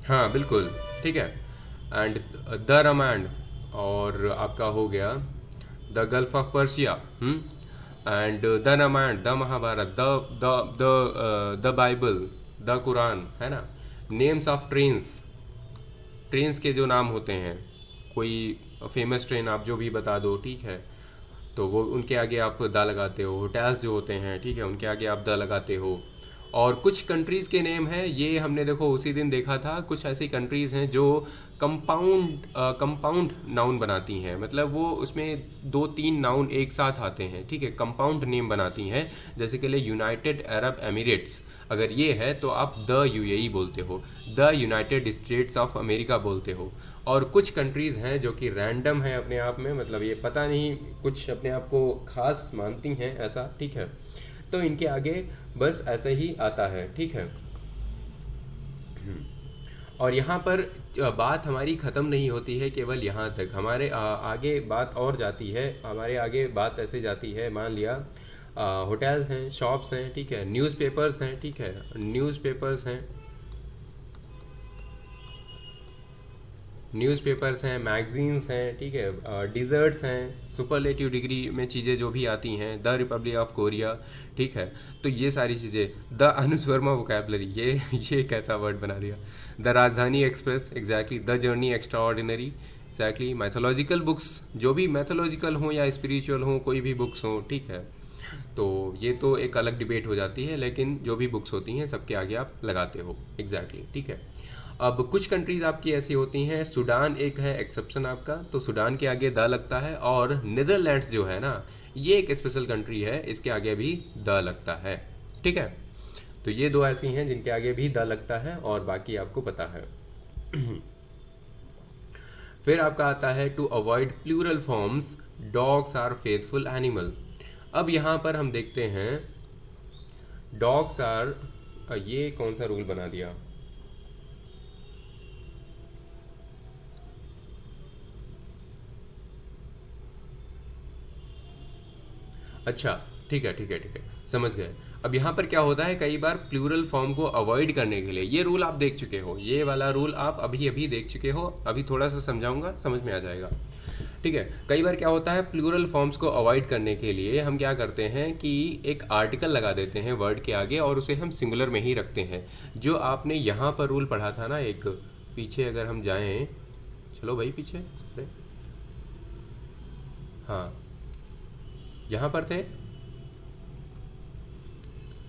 हाँ बिल्कुल, ठीक है। एंड द रामायण, और आपका हो गया the Gulf of Persia, and the Ramayana, the Mahabharata, the the the the Bible, the Quran, है ना। नेम्स ऑफ ट्रेन्स, ट्रेन्स के जो नाम होते हैं, कोई फेमस ट्रेन आप जो भी बता दो, ठीक है। तो वो उनके आगे आप द लगाते हो। होटल्स जो होते हैं, ठीक है, उनके आगे आप द लगाते हो। और कुछ कंट्रीज़ के नेम हैं, ये हमने देखो उसी दिन देखा था, कुछ ऐसी कंट्रीज़ हैं जो कंपाउंड नाउन बनाती हैं, मतलब वो उसमें दो तीन नाउन एक साथ आते हैं, ठीक है, कंपाउंड नेम बनाती हैं। जैसे कि लिए यूनाइटेड अरब एमिरेट्स, अगर ये है तो आप द यूएई बोलते हो, the United states of America बोलते हो। और कुछ कंट्रीज़ हैं जो कि रैंडम हैं अपने आप में, मतलब ये पता नहीं कुछ अपने आप को खास मानती हैं ऐसा, ठीक है, तो इनके आगे बस ऐसे ही आता है, ठीक है। और यहाँ पर बात हमारी ख़त्म नहीं होती है केवल यहाँ तक, हमारे आगे बात और जाती है, हमारे आगे बात ऐसे जाती है, मान लिया होटल्स हैं, शॉप्स हैं, ठीक है, न्यूज़पेपर्स हैं, ठीक है, न्यूज़पेपर्स हैं, न्यूज़पेपर्स हैं, मैगजीन्स हैं, ठीक है, डिज़र्ट्स हैं, सुपरलेटिव डिग्री में चीज़ें जो भी आती हैं, द रिपब्लिक ऑफ कोरिया, ठीक है, तो ये सारी चीज़ें, द अनुज वर्मा वोकैबलरी, ये कैसा वर्ड बना दिया, द राजधानी express, exactly, the journey extra ordinary, exactly, mythological books, जो भी मैथोलॉजिकल हों या स्पिरिचुअल हों, कोई भी बुक्स हों, ठीक है, तो ये तो एक अलग डिबेट हो जाती है, लेकिन जो भी बुक्स होती हैं सबके आगे आप लगाते हो, एग्जैक्टली, ठीक है। अब कुछ कंट्रीज़ आपकी ऐसी होती हैं, सूडान एक है एक्सेप्शन आपका, तो सूडान के आगे द लगता है, और नीदरलैंड्स जो है ना, ये एक स्पेशल कंट्री है, इसके आगे भी द लगता है, ठीक है। तो ये दो ऐसी हैं जिनके आगे भी द लगता है, और बाकी आपको पता है। फिर आपका आता है to avoid plural forms, dogs are faithful animal. अब यहाँ पर हम देखते हैं डॉग्स आर, ये कौन सा रूल बना दिया, अच्छा, ठीक है, ठीक है, ठीक है, समझ गए। अब यहाँ पर क्या होता है, कई बार प्लूरल फॉर्म को अवॉइड करने के लिए, ये रूल आप देख चुके हो, ये वाला रूल आप अभी अभी देख चुके हो, अभी थोड़ा सा समझाऊंगा, समझ में आ जाएगा, ठीक है। कई बार क्या होता है, प्लूरल फॉर्म्स को अवॉइड करने के लिए हम क्या करते हैं कि एक आर्टिकल लगा देते हैं वर्ड के आगे, और उसे हम सिंगुलर में ही रखते हैं। जो आपने यहाँ पर रूल पढ़ा था ना, एक पीछे अगर हम जाएं, चलो भाई पीछे, अरे हाँ, यहाँ पर थे,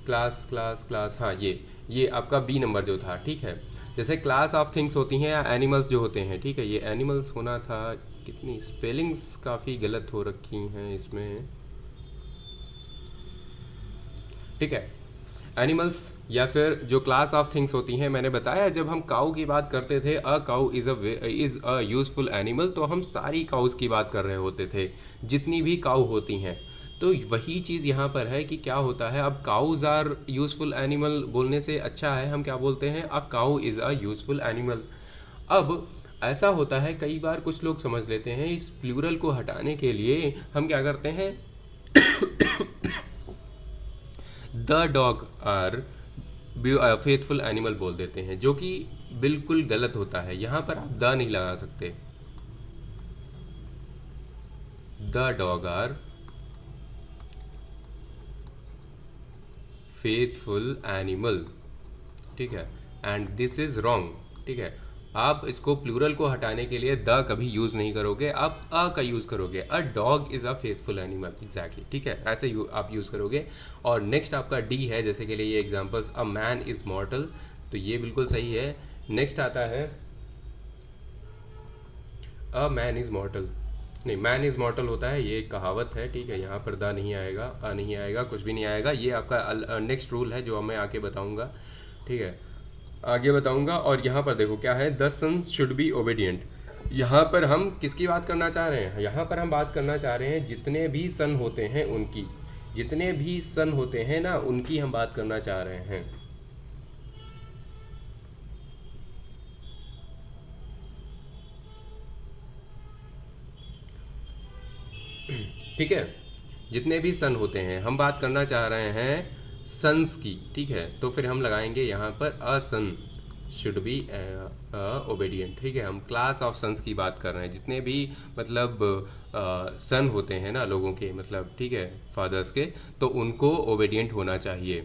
क्लास क्लास क्लास, हाँ, ये आपका बी नंबर जो था, ठीक है। जैसे क्लास ऑफ थिंग्स होती हैं या एनिमल्स जो होते हैं, ठीक है, ये एनिमल्स होना था, कितनी स्पेलिंग्स काफ़ी गलत हो रखी हैं इसमें, ठीक है, एनिमल्स या फिर जो क्लास ऑफ थिंग्स होती हैं, मैंने बताया जब हम काऊ की बात करते थे, अ काऊ इज़ अ यूज़फुल एनिमल, तो हम सारी काउस की बात कर रहे होते थे, जितनी भी काऊ होती हैं। तो वही चीज़ यहाँ पर है कि क्या होता है, अब काउज आर यूज़फुल एनिमल बोलने से अच्छा है हम क्या बोलते हैं, अ काऊ इज़ अ यूज़फुल एनिमल। अब ऐसा होता है, कई बार कुछ लोग समझ लेते हैं, इस प्लूरल को हटाने के लिए हम क्या करते हैं, the dog are faithful animal बोल देते हैं, जो कि बिल्कुल गलत होता है। यहाँ पर आप द नहीं लगा सकते, the dog are faithful animal, ठीक है, एंड दिस इज रॉन्ग, ठीक है। आप इसको प्लूरल को हटाने के लिए द कभी यूज़ नहीं करोगे, आप अ का यूज़ करोगे, a dog is a faithful animal, exactly, ठीक है, ऐसे आप यूज़ करोगे। और नेक्स्ट आपका डी है, जैसे कि लिए ये एग्जांपल्स, अ मैन इज़ मॉर्टल, तो ये बिल्कुल सही है। नेक्स्ट आता है अ मैन इज़ मॉर्टल, नहीं, मैन इज़ मॉर्टल होता है, ये एक कहावत है, ठीक है, यहाँ पर द नहीं आएगा, अ नहीं आएगा, कुछ भी नहीं आएगा, ये आपका नेक्स्ट रूल है जो मैं आके बताऊँगा, ठीक है, आगे बताऊंगा। और यहाँ पर देखो क्या है, the sons should be obedient. यहाँ पर हम किसकी बात करना चाह रहे हैं, यहाँ पर हम बात करना चाह रहे हैं जितने भी सन होते हैं उनकी, जितने भी सन होते हैं ना उनकी हम बात करना चाह रहे हैं, ठीक है, जितने भी सन होते हैं हम बात करना चाह रहे हैं सन्स की, ठीक है, तो फिर हम लगाएंगे यहाँ पर अ सन शुड बी ओबीडियंट, ठीक है। हम क्लास ऑफ सन्स की बात कर रहे हैं, जितने भी मतलब सन होते हैं ना लोगों के, मतलब ठीक है, फादर्स के, तो उनको ओबीडियंट होना चाहिए।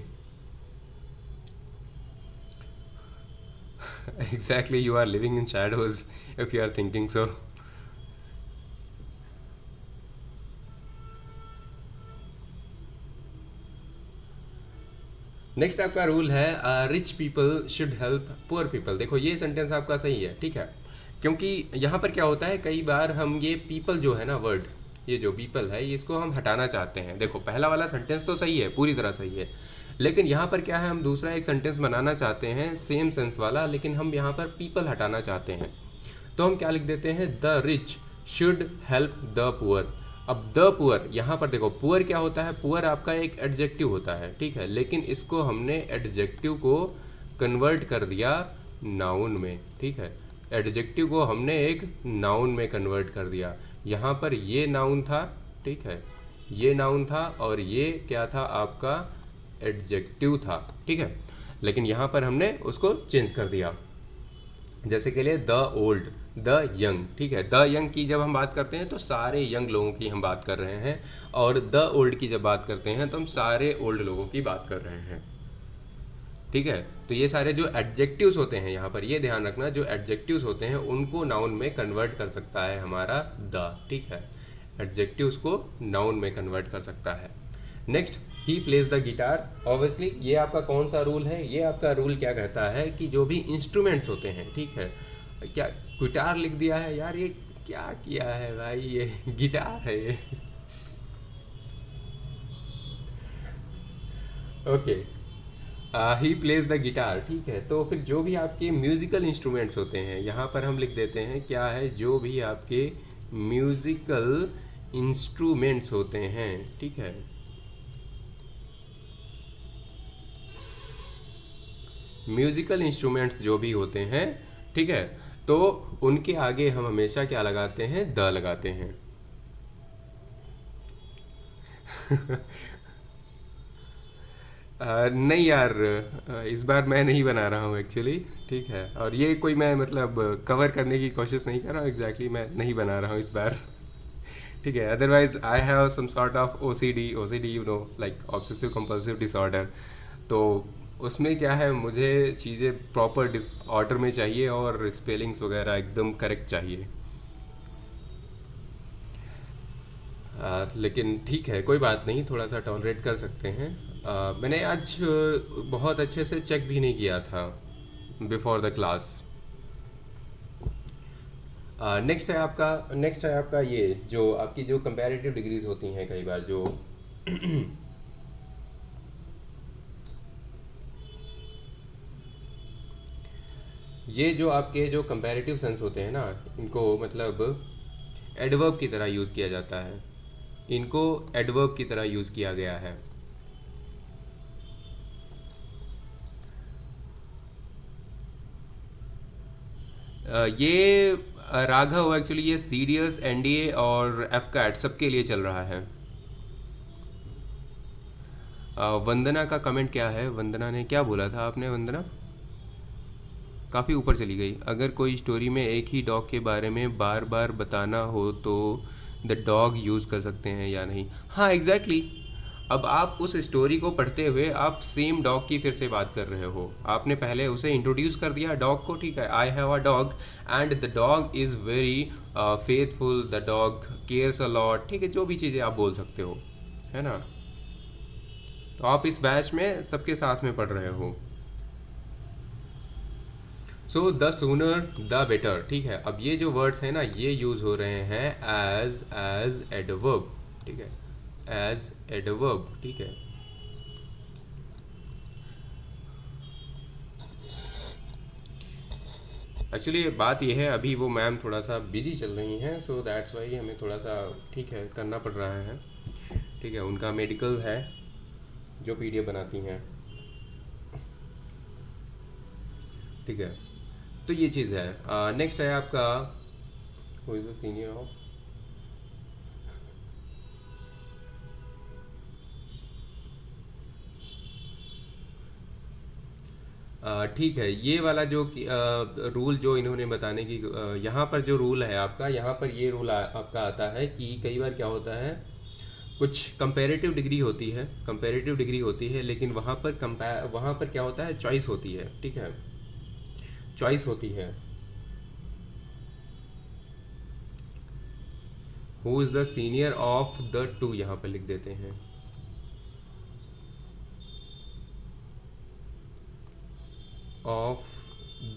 Exactly, you are living in shadows if you are thinking so. Next आपका रूल है rich people should help poor people. देखो ये सेंटेंस आपका सही है, ठीक है, क्योंकि यहाँ पर क्या होता है, कई बार हम ये पीपल जो है ना वर्ड, ये जो पीपल है इसको हम हटाना चाहते हैं। देखो पहला वाला सेंटेंस तो सही है, पूरी तरह सही है, लेकिन यहाँ पर क्या है, हम दूसरा एक सेंटेंस बनाना चाहते हैं सेम सेंस वाला, लेकिन हम यहाँ पर पीपल हटाना चाहते हैं। तो हम क्या लिख देते हैं, the rich should help the poor. अब द पुअर, यहाँ पर देखो पुअर क्या होता है, पुअर आपका एक एडजेक्टिव होता है, ठीक है, लेकिन इसको हमने एडजेक्टिव को कन्वर्ट कर दिया नाउन में, ठीक है, एडजेक्टिव को हमने एक नाउन में कन्वर्ट कर दिया। यहाँ पर ये नाउन था, ठीक है, ये नाउन था और ये क्या था आपका एडजेक्टिव था, ठीक है, लेकिन यहाँ पर हमने उसको चेंज कर दिया। जैसे के लिए द ओल्ड, द यंग, ठीक है, द यंग की जब हम बात करते हैं तो सारे यंग लोगों की हम बात कर रहे हैं, और द ओल्ड की जब बात करते हैं तो हम सारे ओल्ड लोगों की बात कर रहे हैं, ठीक है। तो ये सारे जो एडजेक्टिव्स होते हैं, यहाँ पर ये ध्यान रखना, जो एडजेक्टिव्स होते हैं उनको नाउन में कन्वर्ट कर सकता है हमारा द, ठीक है, एडजेक्टिव्स को नाउन में कन्वर्ट कर सकता है। Next, he plays the guitar. Obviously ये आपका कौन सा रूल है, ये आपका रूल क्या कहता है कि जो भी इंस्ट्रूमेंट्स होते हैं, ठीक है, क्या गिटार लिख दिया है यार, ये क्या किया है भाई, ये गिटार है ये। Okay, he plays the guitar, ठीक है, तो फिर जो भी आपके म्यूजिकल इंस्ट्रूमेंट्स होते हैं यहाँ पर हम लिख देते हैं क्या है, जो भी आपके म्यूजिकल इंस्ट्रूमेंट्स होते हैं, ठीक है, म्यूजिकल इंस्ट्रूमेंट्स जो भी होते हैं, ठीक है, तो उनके आगे हम हमेशा क्या लगाते हैं, द लगाते हैं। नहीं यार, इस बार मैं नहीं बना रहा हूँ एक्चुअली, ठीक है, और ये कोई मैं मतलब कवर करने की कोशिश नहीं कर रहा हूँ, एग्जैक्टली मैं नहीं बना रहा हूँ इस बार। ठीक है, otherwise I have some sort of OCD, OCD you know like obsessive compulsive disorder. तो उसमें क्या है, मुझे चीज़ें प्रॉपर डिस ऑर्डर में चाहिए और स्पेलिंग्स वगैरह एकदम करेक्ट चाहिए। लेकिन ठीक है, कोई बात नहीं, थोड़ा सा टॉलरेट कर सकते हैं। मैंने आज बहुत अच्छे से चेक भी नहीं किया था बिफोर द क्लास। नेक्स्ट है आपका ये जो आपकी जो कंपैरेटिव डिग्रीज होती हैं, कई बार जो ये जो आपके जो कंपैरेटिव सेंस होते हैं ना, इनको मतलब एडवर्ब की तरह यूज़ किया जाता है, इनको एडवर्ब की तरह यूज़ किया गया है। ये राघव एक्चुअली ये सीडीएस एनडीए और एफ कैट सबके लिए चल रहा है। वंदना का कमेंट क्या है, वंदना ने क्या बोला था आपने, वंदना काफ़ी ऊपर चली गई। अगर कोई स्टोरी में एक ही डॉग के बारे में बार बार बताना हो तो द डॉग यूज़ कर सकते हैं या नहीं। हाँ एग्जैक्टली exactly। अब आप उस स्टोरी को पढ़ते हुए आप सेम डॉग की फिर से बात कर रहे हो, आपने पहले उसे इंट्रोड्यूस कर दिया डॉग को, ठीक है, I have a dog and the dog is very faithful, the dog cares a lot, ठीक है, जो भी चीज़ें आप बोल सकते हो, है ना। तो आप इस बैच में सबके साथ में पढ़ रहे हो। So the sooner the better, ठीक है। अब ये जो वर्ड्स हैं ना, ये यूज़ हो रहे हैं एज एडवर्ब, ठीक है, एज एडवर्ब, ठीक है। एक्चुअली बात यह है, अभी वो मैम थोड़ा सा बिजी चल रही हैं, सो दैट्स वाई हमें थोड़ा सा, ठीक है, करना पड़ रहा है, ठीक है, उनका मेडिकल है जो पीडीएफ बनाती हैं, ठीक है। तो ये चीज़ है। नेक्स्ट है आपका who is the senior of, ठीक है, ये वाला जो रूल जो इन्होंने बताने की, यहाँ पर जो रूल है आपका, यहाँ पर ये रूल आपका आता है कि कई बार क्या होता है, कुछ कंपैरेटिव डिग्री होती है, कंपैरेटिव डिग्री होती है, लेकिन वहाँ पर क्या होता है, चॉइस होती है, ठीक है, चॉइस होती है। Who is the senior of the two यहाँ पर लिख देते हैं। ऑफ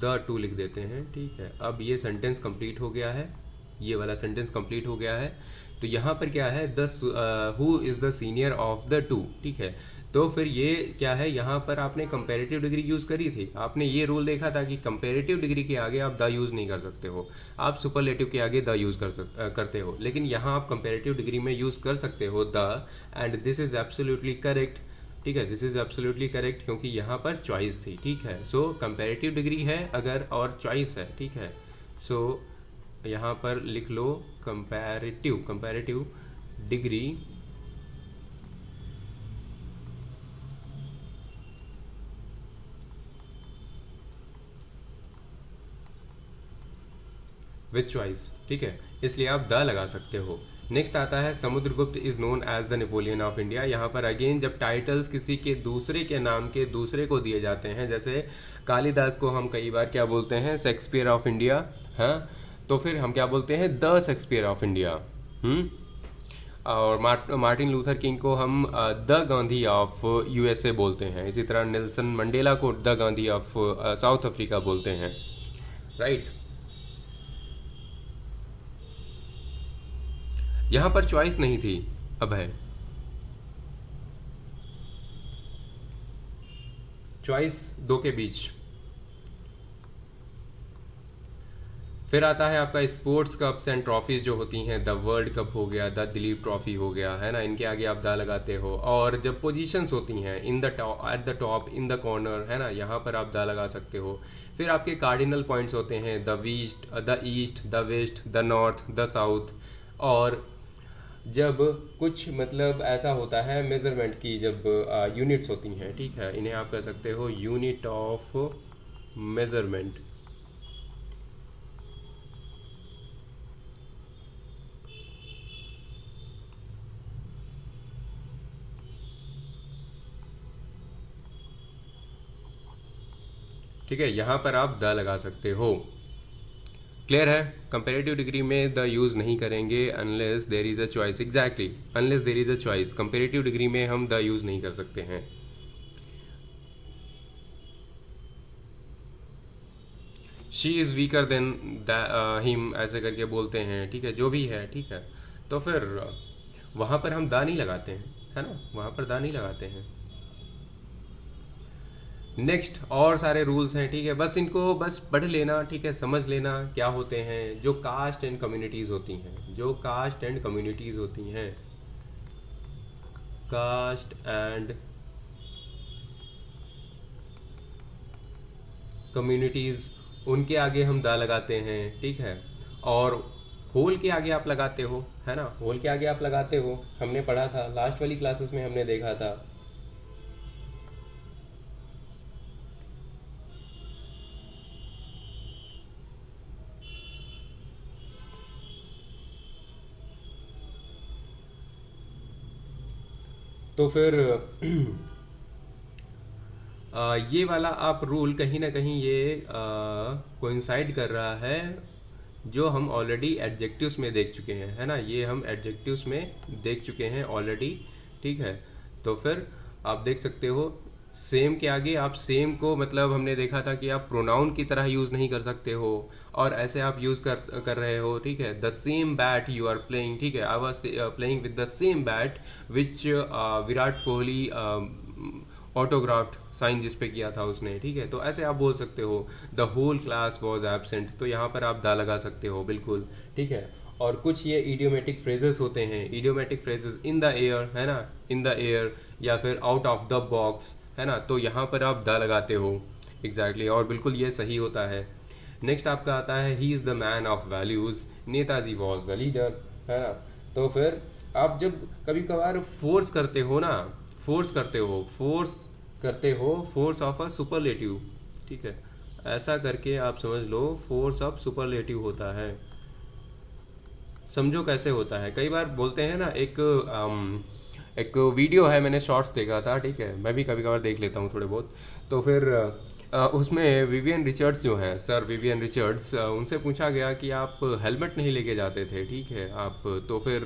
द टू लिख देते हैं, ठीक है। अब ये सेंटेंस कंप्लीट हो गया है, ये वाला सेंटेंस कंप्लीट हो गया है। तो यहाँ पर क्या है, the who is the senior of the two, ठीक है। तो फिर ये क्या है, यहाँ पर आपने कंपैरेटिव डिग्री यूज़ करी थी, आपने ये रूल देखा था कि कंपैरेटिव डिग्री के आगे आप द यूज़ नहीं कर सकते हो, आप सुपरलेटिव के आगे द यूज़ करते हो। लेकिन यहाँ आप कंपैरेटिव डिग्री में यूज़ कर सकते हो the, and this is absolutely correct, ठीक है। दिस इज़ एब्सोल्युटली करेक्ट, क्योंकि यहाँ पर चॉइस थी, ठीक है। सो कंपैरेटिव डिग्री है अगर और चॉइस है, ठीक है। सो यहाँ पर लिख लो कंपैरेटिव डिग्री विथ चॉइस, ठीक है, इसलिए आप द लगा सकते हो। नेक्स्ट आता है Samudragupta is known as the Napoleon of India. यहाँ पर अगेन जब टाइटल्स किसी के दूसरे के नाम के दूसरे को दिए जाते हैं, जैसे कालिदास को हम कई बार क्या बोलते हैं, शेक्सपियर ऑफ इंडिया, हाँ, तो फिर हम क्या बोलते हैं, द शेक्सपियर ऑफ इंडिया। और मार्टिन लूथर किंग को हम द गांधी ऑफ यूएसए बोलते हैं। इसी तरह नेल्सन मंडेला को the Gandhi of south Africa बोलते हैं, राइट। यहाँ पर चॉइस नहीं थी, अब है चॉइस दो के बीच। फिर आता है आपका स्पोर्ट्स कप्स एंड ट्रॉफीज जो होती हैं, द वर्ल्ड कप हो गया, द दिलीप ट्रॉफी हो गया, है ना, इनके आगे आप द लगाते हो। और जब पोजीशंस होती हैं, in the top, at the top, in the corner, है ना, यहाँ पर आप द लगा सकते हो। फिर आपके कार्डिनल पॉइंट्स होते हैं, the east, the west, the north, the south. और जब कुछ मतलब ऐसा होता है मेजरमेंट की, जब यूनिट्स होती हैं, ठीक है, इन्हें आप कह सकते हो यूनिट ऑफ मेजरमेंट, ठीक है। यहाँ पर आप द लगा सकते हो। क्लियर है, कंपेरेटिव डिग्री में द यूज़ नहीं करेंगे unless there is a choice, exactly, unless there is a choice. Comparative degree में हम द यूज़ नहीं कर सकते हैं। She is weaker than him, ऐसे करके बोलते हैं, ठीक है, जो भी है, ठीक है। तो फिर वहाँ पर हम दा नहीं लगाते हैं, है ना, वहाँ पर दा नहीं लगाते हैं। नेक्स्ट और सारे रूल्स हैं, ठीक है, बस इनको बस पढ़ लेना, ठीक है, समझ लेना क्या होते हैं। जो कास्ट एंड कम्युनिटीज़ होती हैं, जो कास्ट एंड कम्युनिटीज़ होती हैं, कास्ट एंड कम्युनिटीज़, उनके आगे हम दा लगाते हैं, ठीक है। और होल के आगे आप लगाते हो, है ना, होल के आगे आप लगाते हो, हमने पढ़ा था लास्ट वाली क्लासेस में, हमने देखा था। तो फिर ये वाला आप रूल कहीं ना कहीं ये कोइंसाइड कर रहा है जो हम ऑलरेडी एडजेक्टिव्स में देख चुके हैं, है ना, ये हम एडजेक्टिव्स में देख चुके हैं ऑलरेडी, ठीक है। तो फिर आप देख सकते हो सेम के आगे आप सेम को, मतलब हमने देखा था कि आप प्रोनाउन की तरह यूज़ नहीं कर सकते हो, और ऐसे आप यूज़ कर रहे हो, ठीक है। The same bat you are playing, ठीक है, I was playing with the same bat which Virat Kohli autographed sign जिस पे किया था उसने, ठीक है। तो ऐसे आप बोल सकते हो the whole class was absent, तो यहाँ पर आप दा लगा सकते हो, बिल्कुल, ठीक है। और कुछ ये इडियोमेटिक फ्रेजेस होते हैं, idiomatic phrases, in the air, है ना, इन द एयर, या फिर आउट ऑफ द बॉक्स, है ना, तो यहाँ पर आप दा लगाते हो, एग्जैक्टली, और बिल्कुल ये सही होता है। नेक्स्ट आपका आता है he is the man of values, Netaji was the leader, है ना। तो फिर आप जब कभी कभार फोर्स करते हो ना, फोर्स ऑफ अ सुपरलेटिव, ठीक है, ऐसा करके आप समझ लो फोर्स ऑफ सुपरलेटिव होता है। समझो कैसे होता है, कई बार बोलते हैं ना, एक वीडियो है, मैंने शॉर्ट्स देखा था, ठीक है, मैं भी कभी कभार देख लेता हूँ थोड़े बहुत। तो फिर उसमें विवियन रिचर्ड्स जो हैं, सर विवियन रिचर्ड्स, उनसे पूछा गया कि आप हेलमेट नहीं लेके जाते थे, ठीक है, आप तो फिर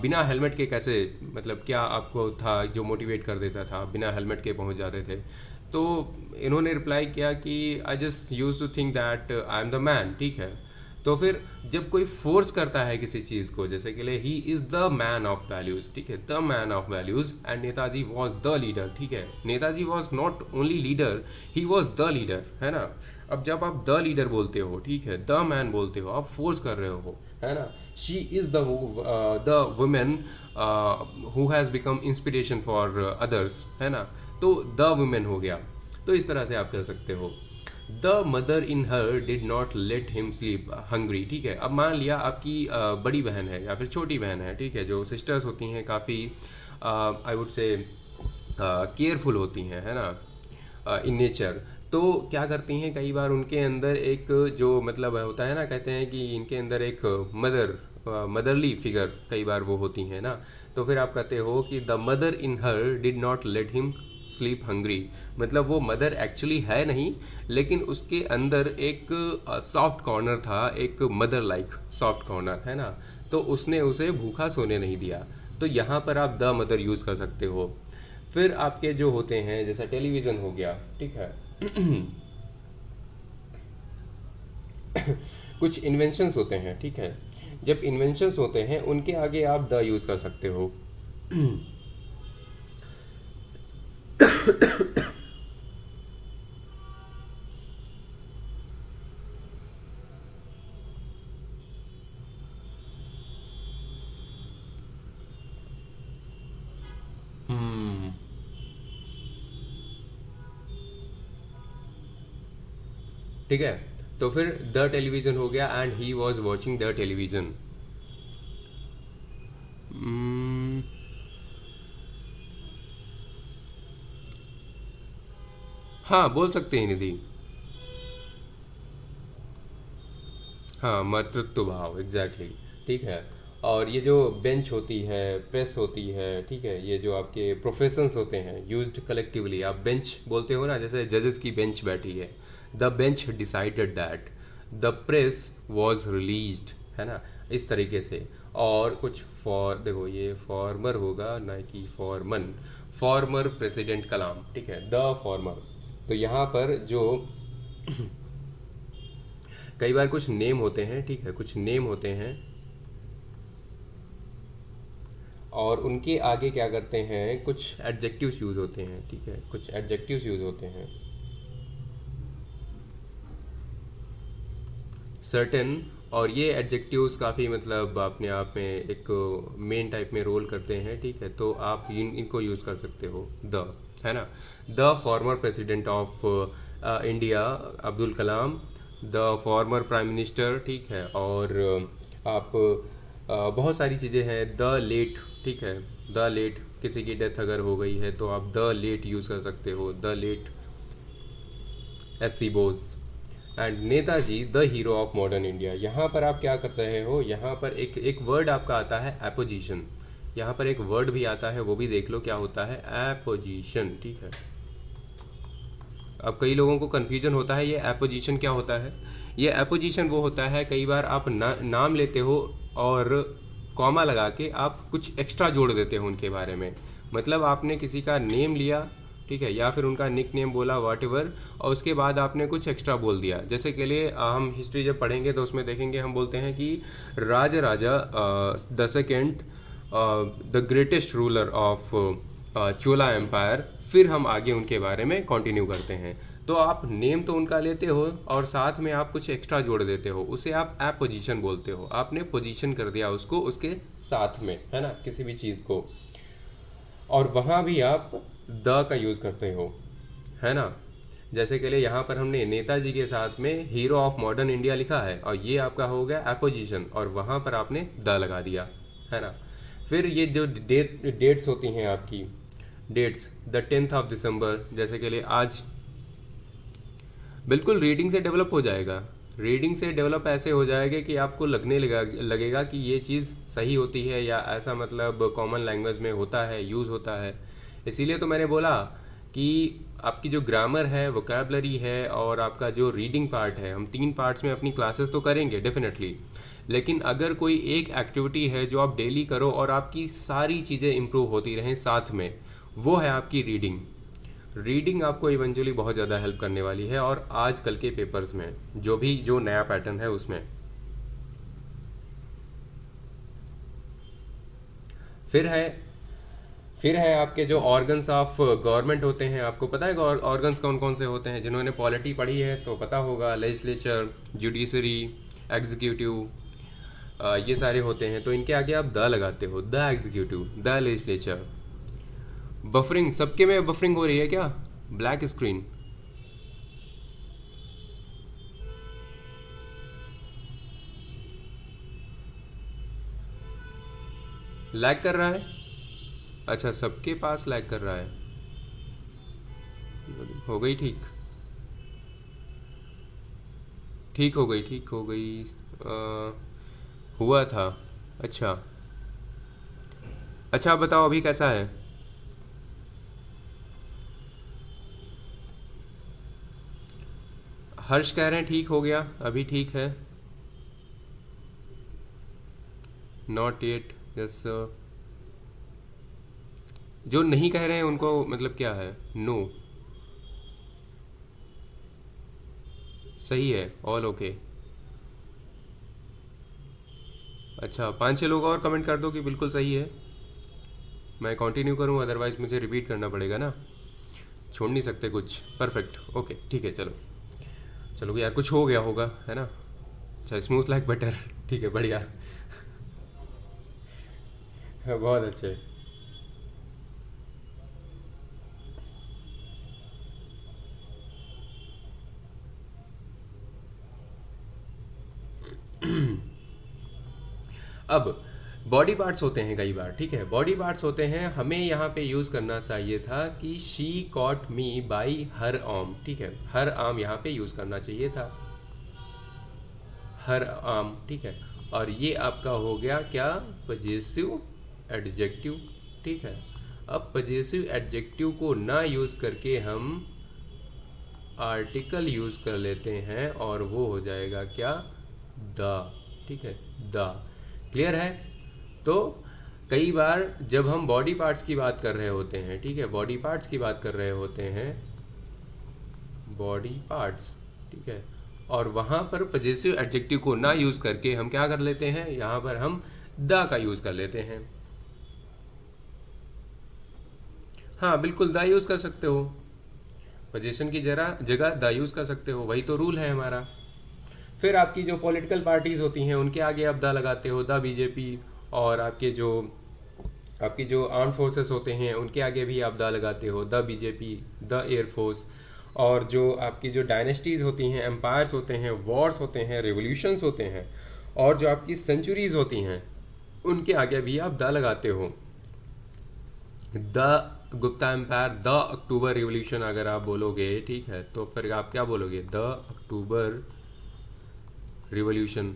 बिना हेलमेट के कैसे, मतलब क्या आपको था जो मोटिवेट कर देता था, बिना हेलमेट के पहुंच जाते थे। तो इन्होंने रिप्लाई किया कि I just use to think that I am the man, ठीक है। तो फिर जब कोई फोर्स करता है किसी चीज़ को, जैसे कि he is the man of values, ठीक है, the man of values, and Netaji was the leader, ठीक है। Netaji was not only leader, he was the leader, है ना। अब जब आप द लीडर बोलते हो, ठीक है, द मैन बोलते हो, आप फोर्स कर रहे हो, है ना। She is the women who has become inspiration for others, है ना। तो द वुमेन हो गया। तो इस तरह से आप कर सकते हो। The mother in her did not let him sleep hungry, ठीक है। अब मान लिया आपकी बड़ी बहन है या फिर छोटी बहन है, ठीक है, जो सिस्टर्स होती हैं काफ़ी आई वुड से केयरफुल होती हैं, है ना, इन नेचर। तो क्या करती हैं, कई बार उनके अंदर एक जो मतलब होता है ना, कहते हैं कि इनके अंदर एक मदरली फिगर कई बार वो होती हैं ना। तो फिर आप कहते हो कि the mother in her did not let him sleep hungry, मतलब वो मदर एक्चुअली है नहीं, लेकिन उसके अंदर एक सॉफ्ट कॉर्नर था, एक मदर लाइक सॉफ्ट कॉर्नर, है ना। तो उसने उसे भूखा सोने नहीं दिया। तो यहाँ पर आप द मदर यूज़ कर सकते हो। फिर आपके जो होते हैं, जैसा टेलीविज़न हो गया, ठीक है। कुछ इन्वेंशंस होते हैं, ठीक है। जब इन्वेंशंस होते हैं उनके आगे आप द यूज़ कर सकते हो। हम्म, ठीक है। तो फिर द टेलीविज़न हो गया, and he was watching the television. हाँ, बोल सकते हैं निधि। हाँ, मातृत्व भाव, एग्जैक्टली, ठीक है। और ये जो बेंच होती है, प्रेस होती है, ठीक है, ये जो आपके प्रोफेशंस होते हैं यूज्ड कलेक्टिवली, आप बेंच बोलते हो ना, जैसे जजेस की बेंच बैठी है, the bench decided that the press was released, है ना, इस तरीके से। और कुछ फॉर, देखो ये फॉर्मर होगा ना कि फॉरमन, फॉर्मर प्रेसिडेंट कलाम, ठीक है, द फॉर्मर। तो यहाँ पर जो कई बार कुछ नेम होते हैं, ठीक है, कुछ नेम होते हैं और उनके आगे क्या करते हैं, कुछ एडजेक्टिव्स यूज़ होते हैं, ठीक है, कुछ एडजेक्टिव्स यूज़ होते हैं सर्टेन। और ये एडजेक्टिव्स काफ़ी मतलब अपने आप में एक मेन टाइप में रोल करते हैं, ठीक है। तो आप इनको यूज़ कर सकते हो, द, है ना। The former president of India Abdul Kalam, the former prime minister, ठीक है। और आप बहुत सारी चीज़ें हैं, द लेट, ठीक है, द लेट, किसी की डेथ अगर हो गई है तो आप द लेट यूज़ कर सकते हो, the late S C Bose. And Netaji the hero of modern India. यहाँ पर आप क्या कर रहे हो, यहाँ पर एक वर्ड आपका आता है एपोजिशन, यहाँ पर एक वर्ड भी आता है, वो भी देख लो क्या होता है, एपोजिशन, ठीक है। अब कई लोगों को कन्फ्यूजन होता है, ये एपोजिशन क्या होता है। ये एपोजिशन वो होता है, कई बार आप नाम लेते हो और कॉमा लगा के आप कुछ एक्स्ट्रा जोड़ देते हो उनके बारे में। मतलब आपने किसी का नेम लिया, ठीक है, या फिर उनका निक नेम बोला, वॉट एवर, और उसके बाद आपने कुछ एक्स्ट्रा बोल दिया। जैसे के लिए हम हिस्ट्री जब पढ़ेंगे तो उसमें देखेंगे, हम बोलते हैं कि Raja the second the greatest ruler of Chola empire, फिर हम आगे उनके बारे में कंटिन्यू करते हैं। तो आप नेम तो उनका लेते हो और साथ में आप कुछ एक्स्ट्रा जोड़ देते हो, उसे आप एपोजिशन बोलते हो। आपने पोजीशन कर दिया उसको उसके साथ में, है ना, किसी भी चीज़ को। और वहाँ भी आप द का यूज़ करते हो, है ना। जैसे के लिए यहाँ पर हमने नेताजी के साथ में हीरो ऑफ मॉडर्न इंडिया लिखा है और ये आपका हो गया एपोजिशन, और वहाँ पर आपने द लगा दिया, है ना। फिर ये जो डेट्स होती हैं आपकी, dates, the 10th of December, जैसे के लिए आज, बिल्कुल रीडिंग से डेवलप हो जाएगा। रीडिंग से डेवलप ऐसे हो जाएगा कि आपको लगेगा कि ये चीज़ सही होती है, या ऐसा मतलब कॉमन लैंग्वेज में होता है, यूज़ होता है। इसीलिए तो मैंने बोला कि आपकी जो ग्रामर है, वोकैबलरी है, और आपका जो रीडिंग पार्ट है, हम 3 पार्ट्स में अपनी क्लासेस तो करेंगे डेफिनेटली। लेकिन अगर कोई एक एक्टिविटी है जो आप डेली करो और आपकी सारी चीज़ें इम्प्रूव होती रहें साथ में, वो है आपकी रीडिंग। रीडिंग आपको इवेंचुअली बहुत ज़्यादा हेल्प करने वाली है, और आजकल के पेपर्स में जो नया पैटर्न है उसमें। फिर है फिर है आपके जो ऑर्गन्स ऑफ गवर्नमेंट होते हैं। आपको पता है ऑर्गन्स कौन कौन से होते हैं? जिन्होंने पॉलिटी पढ़ी है तो पता होगा, लेजिस्लेचर, जुडिशरी, एग्जीक्यूटिव, ये सारे होते हैं। तो इनके आगे आप द लगाते हो, the executive, the legislature. Buffering, सबके में बफरिंग हो रही है क्या? Black screen. लैग कर रहा है? अच्छा, सबके पास लैग कर रहा है। हो गई ठीक, ठीक हो गई, ठीक हो गई। हुआ था। अच्छा, अच्छा, आप बताओ अभी कैसा है? हर्ष कह रहे हैं ठीक हो गया, अभी ठीक है। Not yet, yes. जो नहीं कह रहे हैं उनको मतलब क्या है? नो। सही है, ऑल ओके। अच्छा, 5-6 लोग और कमेंट कर दो कि बिल्कुल सही है। मैं कंटिन्यू करूँ, अदरवाइज मुझे रिपीट करना पड़ेगा ना, छोड़ नहीं सकते कुछ। परफेक्ट, ओके, ठीक है, चलो। चलो यार, कुछ हो गया होगा, है ना? अच्छा, स्मूथ लाइक बटर। ठीक है, बढ़िया। हाँ, बहुत अच्छे। अब बॉडी पार्ट्स होते हैं कई बार, ठीक है, बॉडी पार्ट्स होते हैं। हमें यहाँ पे यूज़ करना चाहिए था कि she caught me by her arm, ठीक है, हर आर्म यहाँ पे यूज़ करना चाहिए था, हर आर्म, ठीक है। और ये आपका हो गया क्या? पजेसिव एडजेक्टिव, ठीक है। अब पजेसिव एडजेक्टिव को ना यूज़ करके हम आर्टिकल यूज़ कर लेते हैं, और वो हो जाएगा क्या? द, ठीक है, द। क्लियर है? तो कई बार जब हम बॉडी पार्ट्स की बात कर रहे होते हैं, ठीक है, बॉडी पार्ट्स की बात कर रहे होते हैं, बॉडी पार्ट्स, ठीक है, और वहाँ पर पजेसिव एडजेक्टिव को ना यूज़ करके हम क्या कर लेते हैं? यहाँ पर हम द का यूज़ कर लेते हैं। हाँ, बिल्कुल, द यूज़ कर सकते हो, पोजीशन की जगह जगह द यूज़ कर सकते हो, वही तो रूल है हमारा। फिर आपकी जो पॉलिटिकल पार्टीज़ होती हैं उनके आगे आप द लगाते हो, द बीजेपी। और आपकी जो आर्म फोर्सेस होते हैं उनके आगे भी आप द लगाते हो, द बीजेपी, द एयरफोर्स। और जो आपकी जो डायनेस्टीज़ होती हैं, एम्पायर्स होते हैं, वॉर्स होते हैं, रिवोल्यूशंस होते हैं, और जो आपकी सेंचुरीज होती हैं उनके आगे भी आप द लगाते हो। The Gupta empire, the October revolution अगर आप बोलोगे, ठीक है, तो फिर आप क्या बोलोगे? The October revolution.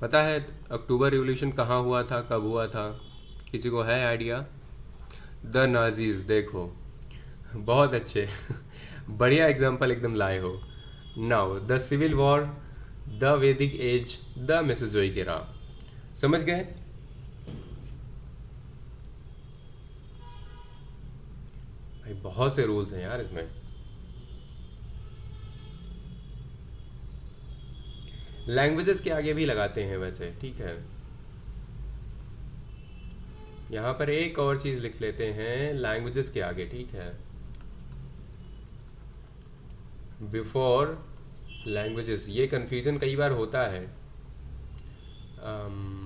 पता है अक्टूबर रिवोल्यूशन कहाँ हुआ था, कब हुआ था? किसी को है आइडिया? द नाजीज, देखो, बहुत अच्छे। बढ़िया एग्जाम्पल एकदम लाए हो। Now the civil war, the Vedic age, the Mesozoic era. समझ गए? भाई बहुत से रूल्स हैं यार इसमें। लैंग्वेजेस के आगे भी लगाते हैं वैसे, ठीक है। यहाँ पर एक और चीज़ लिख लेते हैं लैंग्वेजेस के आगे, ठीक है, बिफोर लैंग्वेजेस। ये कन्फ्यूजन कई बार होता है। अम,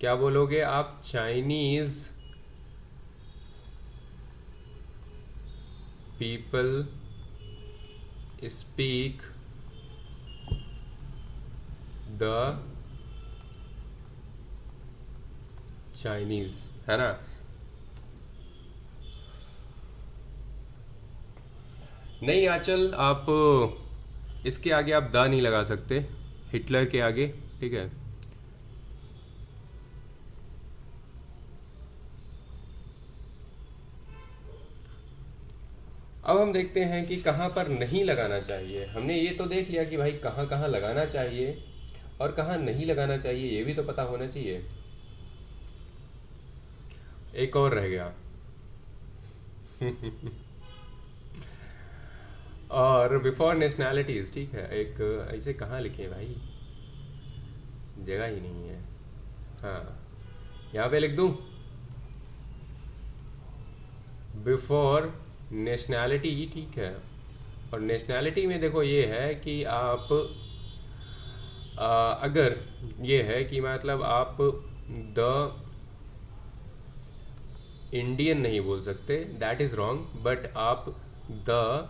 क्या बोलोगे आप? Chinese people speak the Chinese, है ना? नहीं आंचल, आप इसके आगे आप द नहीं लगा सकते, हिटलर के आगे, ठीक है। अब हम देखते हैं कि कहाँ पर नहीं लगाना चाहिए। हमने ये तो देख लिया कि भाई कहाँ कहाँ लगाना चाहिए और कहाँ नहीं लगाना चाहिए, ये भी तो पता होना चाहिए। एक और रह गया और बिफोर नेशनैलिटीज, ठीक है, एक ऐसे कहाँ लिखे भाई, जगह ही नहीं है। हाँ, यहाँ पे लिख दूँ बिफोर नेशनैलिटी, ठीक है। और नेशनैलिटी में देखो ये है कि आप अगर ये है कि मतलब आप द इंडियन नहीं बोल सकते, दैट इज़ रॉन्ग, बट आप द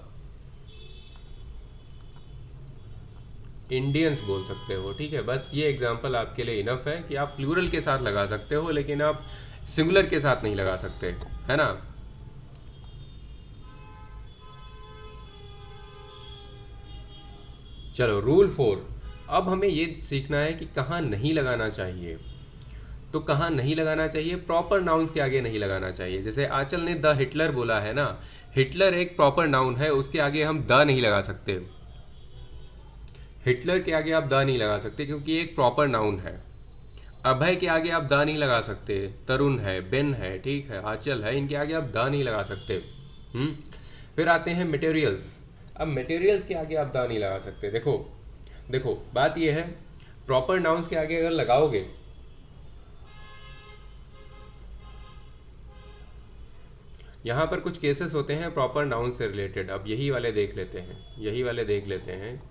इंडियंस बोल सकते हो, ठीक है। बस ये एग्जांपल आपके लिए इनफ है कि आप प्लूरल के साथ लगा सकते हो, लेकिन आप सिंगुलर के साथ नहीं लगा सकते, है ना। चलो रूल 4। अब हमें ये सीखना है कि कहाँ नहीं लगाना चाहिए। तो कहाँ नहीं लगाना चाहिए, प्रॉपर नाउन्स के आगे नहीं लगाना चाहिए। जैसे आंचल ने द हिटलर बोला है ना, हिटलर एक प्रॉपर नाउन है, उसके आगे हम द नहीं लगा सकते। हिटलर के आगे आप द नहीं लगा सकते क्योंकि एक प्रॉपर नाउन है। अभय के आगे आप द नहीं लगा सकते, तरुण है, बेन है, ठीक है, आंचल है, इनके आगे आप द नहीं लगा सकते। फिर आते हैं मटेरियल्स। अब मटेरियल्स के आगे आप द नहीं लगा सकते। देखो देखो बात यह है, प्रॉपर नाउन्स के आगे अगर लगाओगे, यहाँ पर कुछ केसेस होते हैं प्रॉपर नाउन से रिलेटेड। अब यही वाले देख लेते हैं, यही वाले देख लेते हैं।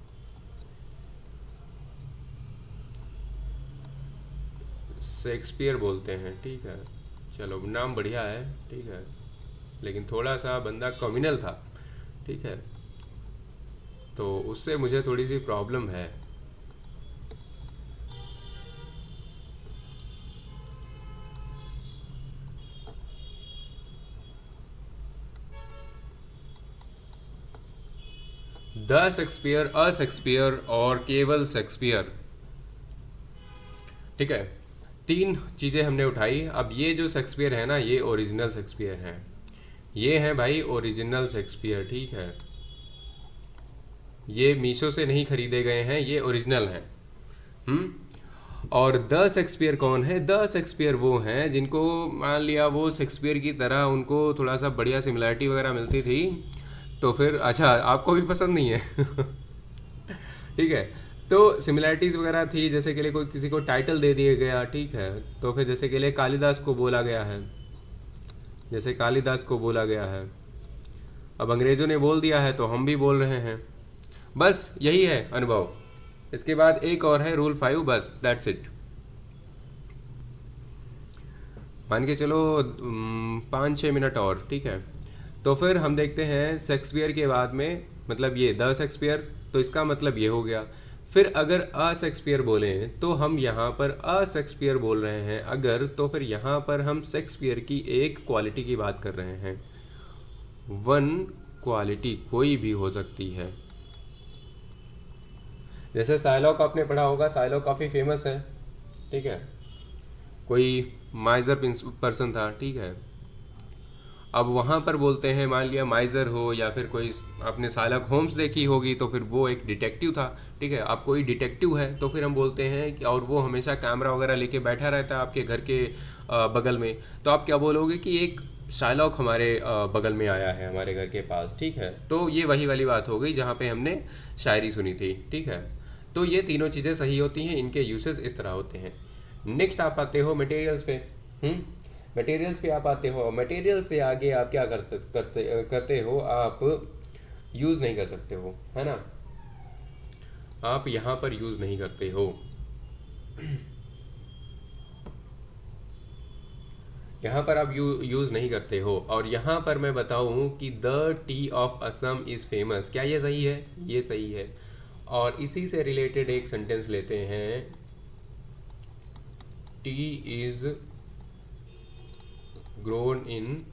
शेक्सपियर बोलते हैं, ठीक है, चलो नाम बढ़िया है, ठीक है, लेकिन थोड़ा सा बंदा कम्युनल था, ठीक है, तो उससे मुझे थोड़ी सी प्रॉब्लम है। द शेक्सपियर, अ शेक्सपियर और केवल शेक्सपियर, ठीक है, तीन चीज़ें हमने उठाई। अब ये जो शेक्सपियर है ना, ये ओरिजिनल शेक्सपियर हैं, ये हैं भाई ओरिजिनल शेक्सपियर, ठीक है, ये मीशो से नहीं खरीदे गए हैं, ये ओरिजिनल हैं। और द शेक्सपियर कौन है, द शेक्सपियर वो हैं जिनको मान लिया वो शेक्सपियर की तरह उनको थोड़ा सा बढ़िया सिमिलैरिटी वगैरह मिलती थी, तो फिर अच्छा आपको भी पसंद नहीं है ठीक है, तो सिमिलैरिटीज़ वगैरह थी, जैसे के लिए कोई किसी को टाइटल दे दिया गया, ठीक है, तो फिर जैसे के लिए कालिदास को बोला गया है, जैसे कालिदास को बोला गया है, अब अंग्रेज़ों ने बोल दिया है तो हम भी बोल रहे हैं, बस यही है अनुभव। इसके बाद एक और है रूल 5, बस दैट्स इट। मान के चलो 5-6 मिनट और, ठीक है, तो फिर हम देखते हैं शेक्सपियर के बाद में, मतलब ये द शेक्सपियर, तो इसका मतलब ये हो गया। फिर अगर अ शेक्सपियर बोलें तो हम यहाँ पर अ शेक्सपियर बोल रहे हैं अगर, तो फिर यहाँ पर हम शेक्सपियर की एक क्वालिटी की बात कर रहे हैं। वन क्वालिटी कोई भी हो सकती है। जैसे साइलॉक आपने पढ़ा होगा, साइलॉक काफ़ी फेमस है, ठीक है, कोई माइजर पर्सन था, ठीक है, अब वहाँ पर बोलते हैं, मान लिया माइजर हो या फिर कोई, आपने शार्लक होम्स देखी होगी तो फिर वो एक डिटेक्टिव था, ठीक है, अब कोई डिटेक्टिव है तो फिर हम बोलते हैं कि, और वो हमेशा कैमरा वगैरह लेके बैठा रहता है आपके घर के बगल में, तो आप क्या बोलोगे कि एक शार्लक हमारे बगल में आया है हमारे घर के पास, ठीक है, तो ये वही वाली बात हो गई जहाँ पे हमने शायरी सुनी थी, ठीक है। तो ये तीनों चीज़ें सही होती हैं, इनके यूसेस इस तरह होते हैं। नेक्स्ट आप आते हो मटेरियल्स पे। मटेरियल्स पे आप आते हो, मटेरियल से आगे आप क्या करते हो, आप यूज़ नहीं कर सकते हो, है ना, आप यहाँ पर यूज़ नहीं करते हो। यहाँ पर आप यूज़ नहीं करते हो। और यहाँ पर मैं बताऊँ कि the T of Assam is famous, क्या ये सही है? ये सही है। और इसी से रिलेटेड एक सेंटेंस लेते हैं, T is grown in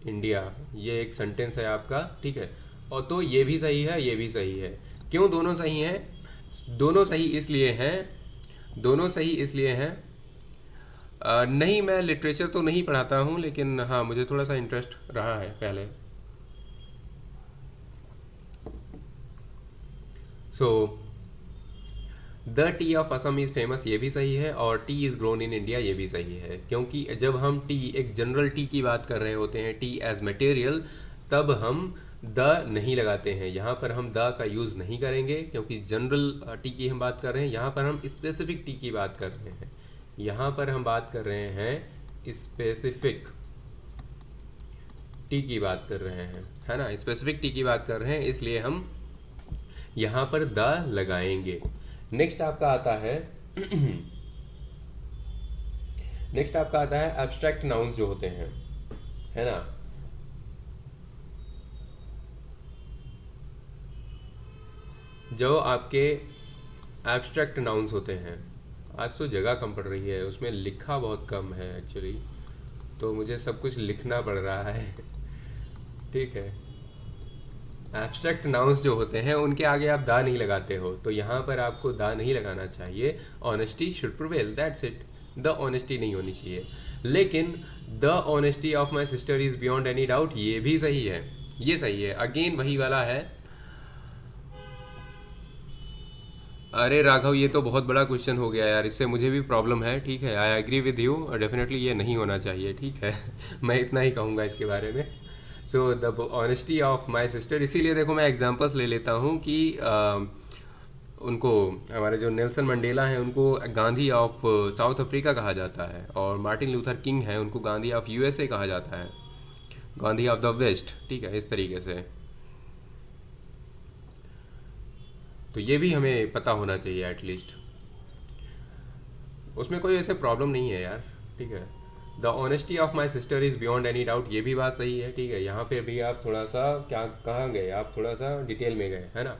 India, ये एक सेंटेंस है आपका, ठीक है, और तो ये भी सही है, ये भी सही है। क्यों दोनों सही हैं? दोनों सही इसलिए हैं, दोनों सही इसलिए हैं, नहीं मैं लिटरेचर तो नहीं पढ़ाता हूँ, लेकिन हाँ मुझे थोड़ा सा इंटरेस्ट रहा है पहले, so the T of Assam is famous, ये भी सही है, और T is grown in India, ये भी सही है। क्योंकि जब हम टी, एक जनरल टी की बात कर रहे होते हैं, टी एज मटेरियल, तब हम द नहीं लगाते हैं। यहाँ पर हम द का यूज़ नहीं करेंगे, क्योंकि जनरल टी की हम बात कर रहे हैं। यहाँ पर हम स्पेसिफिक टी की बात कर रहे हैं। यहाँ पर हम बात कर रहे हैं स्पेसिफिक टी की बात कर रहे हैं, है ना, स्पेसिफिक टी की बात कर रहे हैं, इसलिए हम यहाँ पर द लगाएंगे। नेक्स्ट आपका आता है नेक्स्ट आपका आता है एब्स्ट्रैक्ट नाउन्स जो होते हैं, है ना। जो आपके एब्स्ट्रैक्ट नाउन्स होते हैं, आज तो जगह कम पड़ रही है, उसमें लिखा बहुत कम है एक्चुअली, तो मुझे सब कुछ लिखना पड़ रहा है। ठीक है। एब्स्ट्रैक्ट नाउन्स जो होते हैं उनके आगे आप दा नहीं लगाते हो, तो यहाँ पर आपको दा नहीं लगाना चाहिए। Honesty should prevail, that's it. The honesty नहीं होनी चाहिए। लेकिन the honesty of my sister is beyond any doubt, ये भी सही है, ये सही है। अगेन वही वाला है। अरे राघव, ये तो बहुत बड़ा क्वेश्चन हो गया यार, इससे मुझे भी प्रॉब्लम है। ठीक है, I agree with you, definitely ये नहीं होना चाहिए। ठीक है। मैं इतना ही कहूँगा इसके बारे में। So the honesty of my sister, इसीलिए देखो मैं एग्जांपल्स ले लेता हूँ कि उनको, हमारे जो नेल्सन मंडेला हैं उनको गांधी ऑफ साउथ अफ्रीका कहा जाता है, और मार्टिन लूथर किंग हैं उनको गांधी ऑफ यूएसए कहा जाता है, गांधी ऑफ द वेस्ट। ठीक है, इस तरीके से। तो ये भी हमें पता होना चाहिए एटलीस्ट, उसमें कोई ऐसे प्रॉब्लम नहीं है यार। ठीक है। The honesty of my sister is beyond any doubt, ये भी बात सही है। ठीक है, यहाँ पे भी आप थोड़ा सा क्या कहाँ गए, आप थोड़ा सा डिटेल में गए, है ना।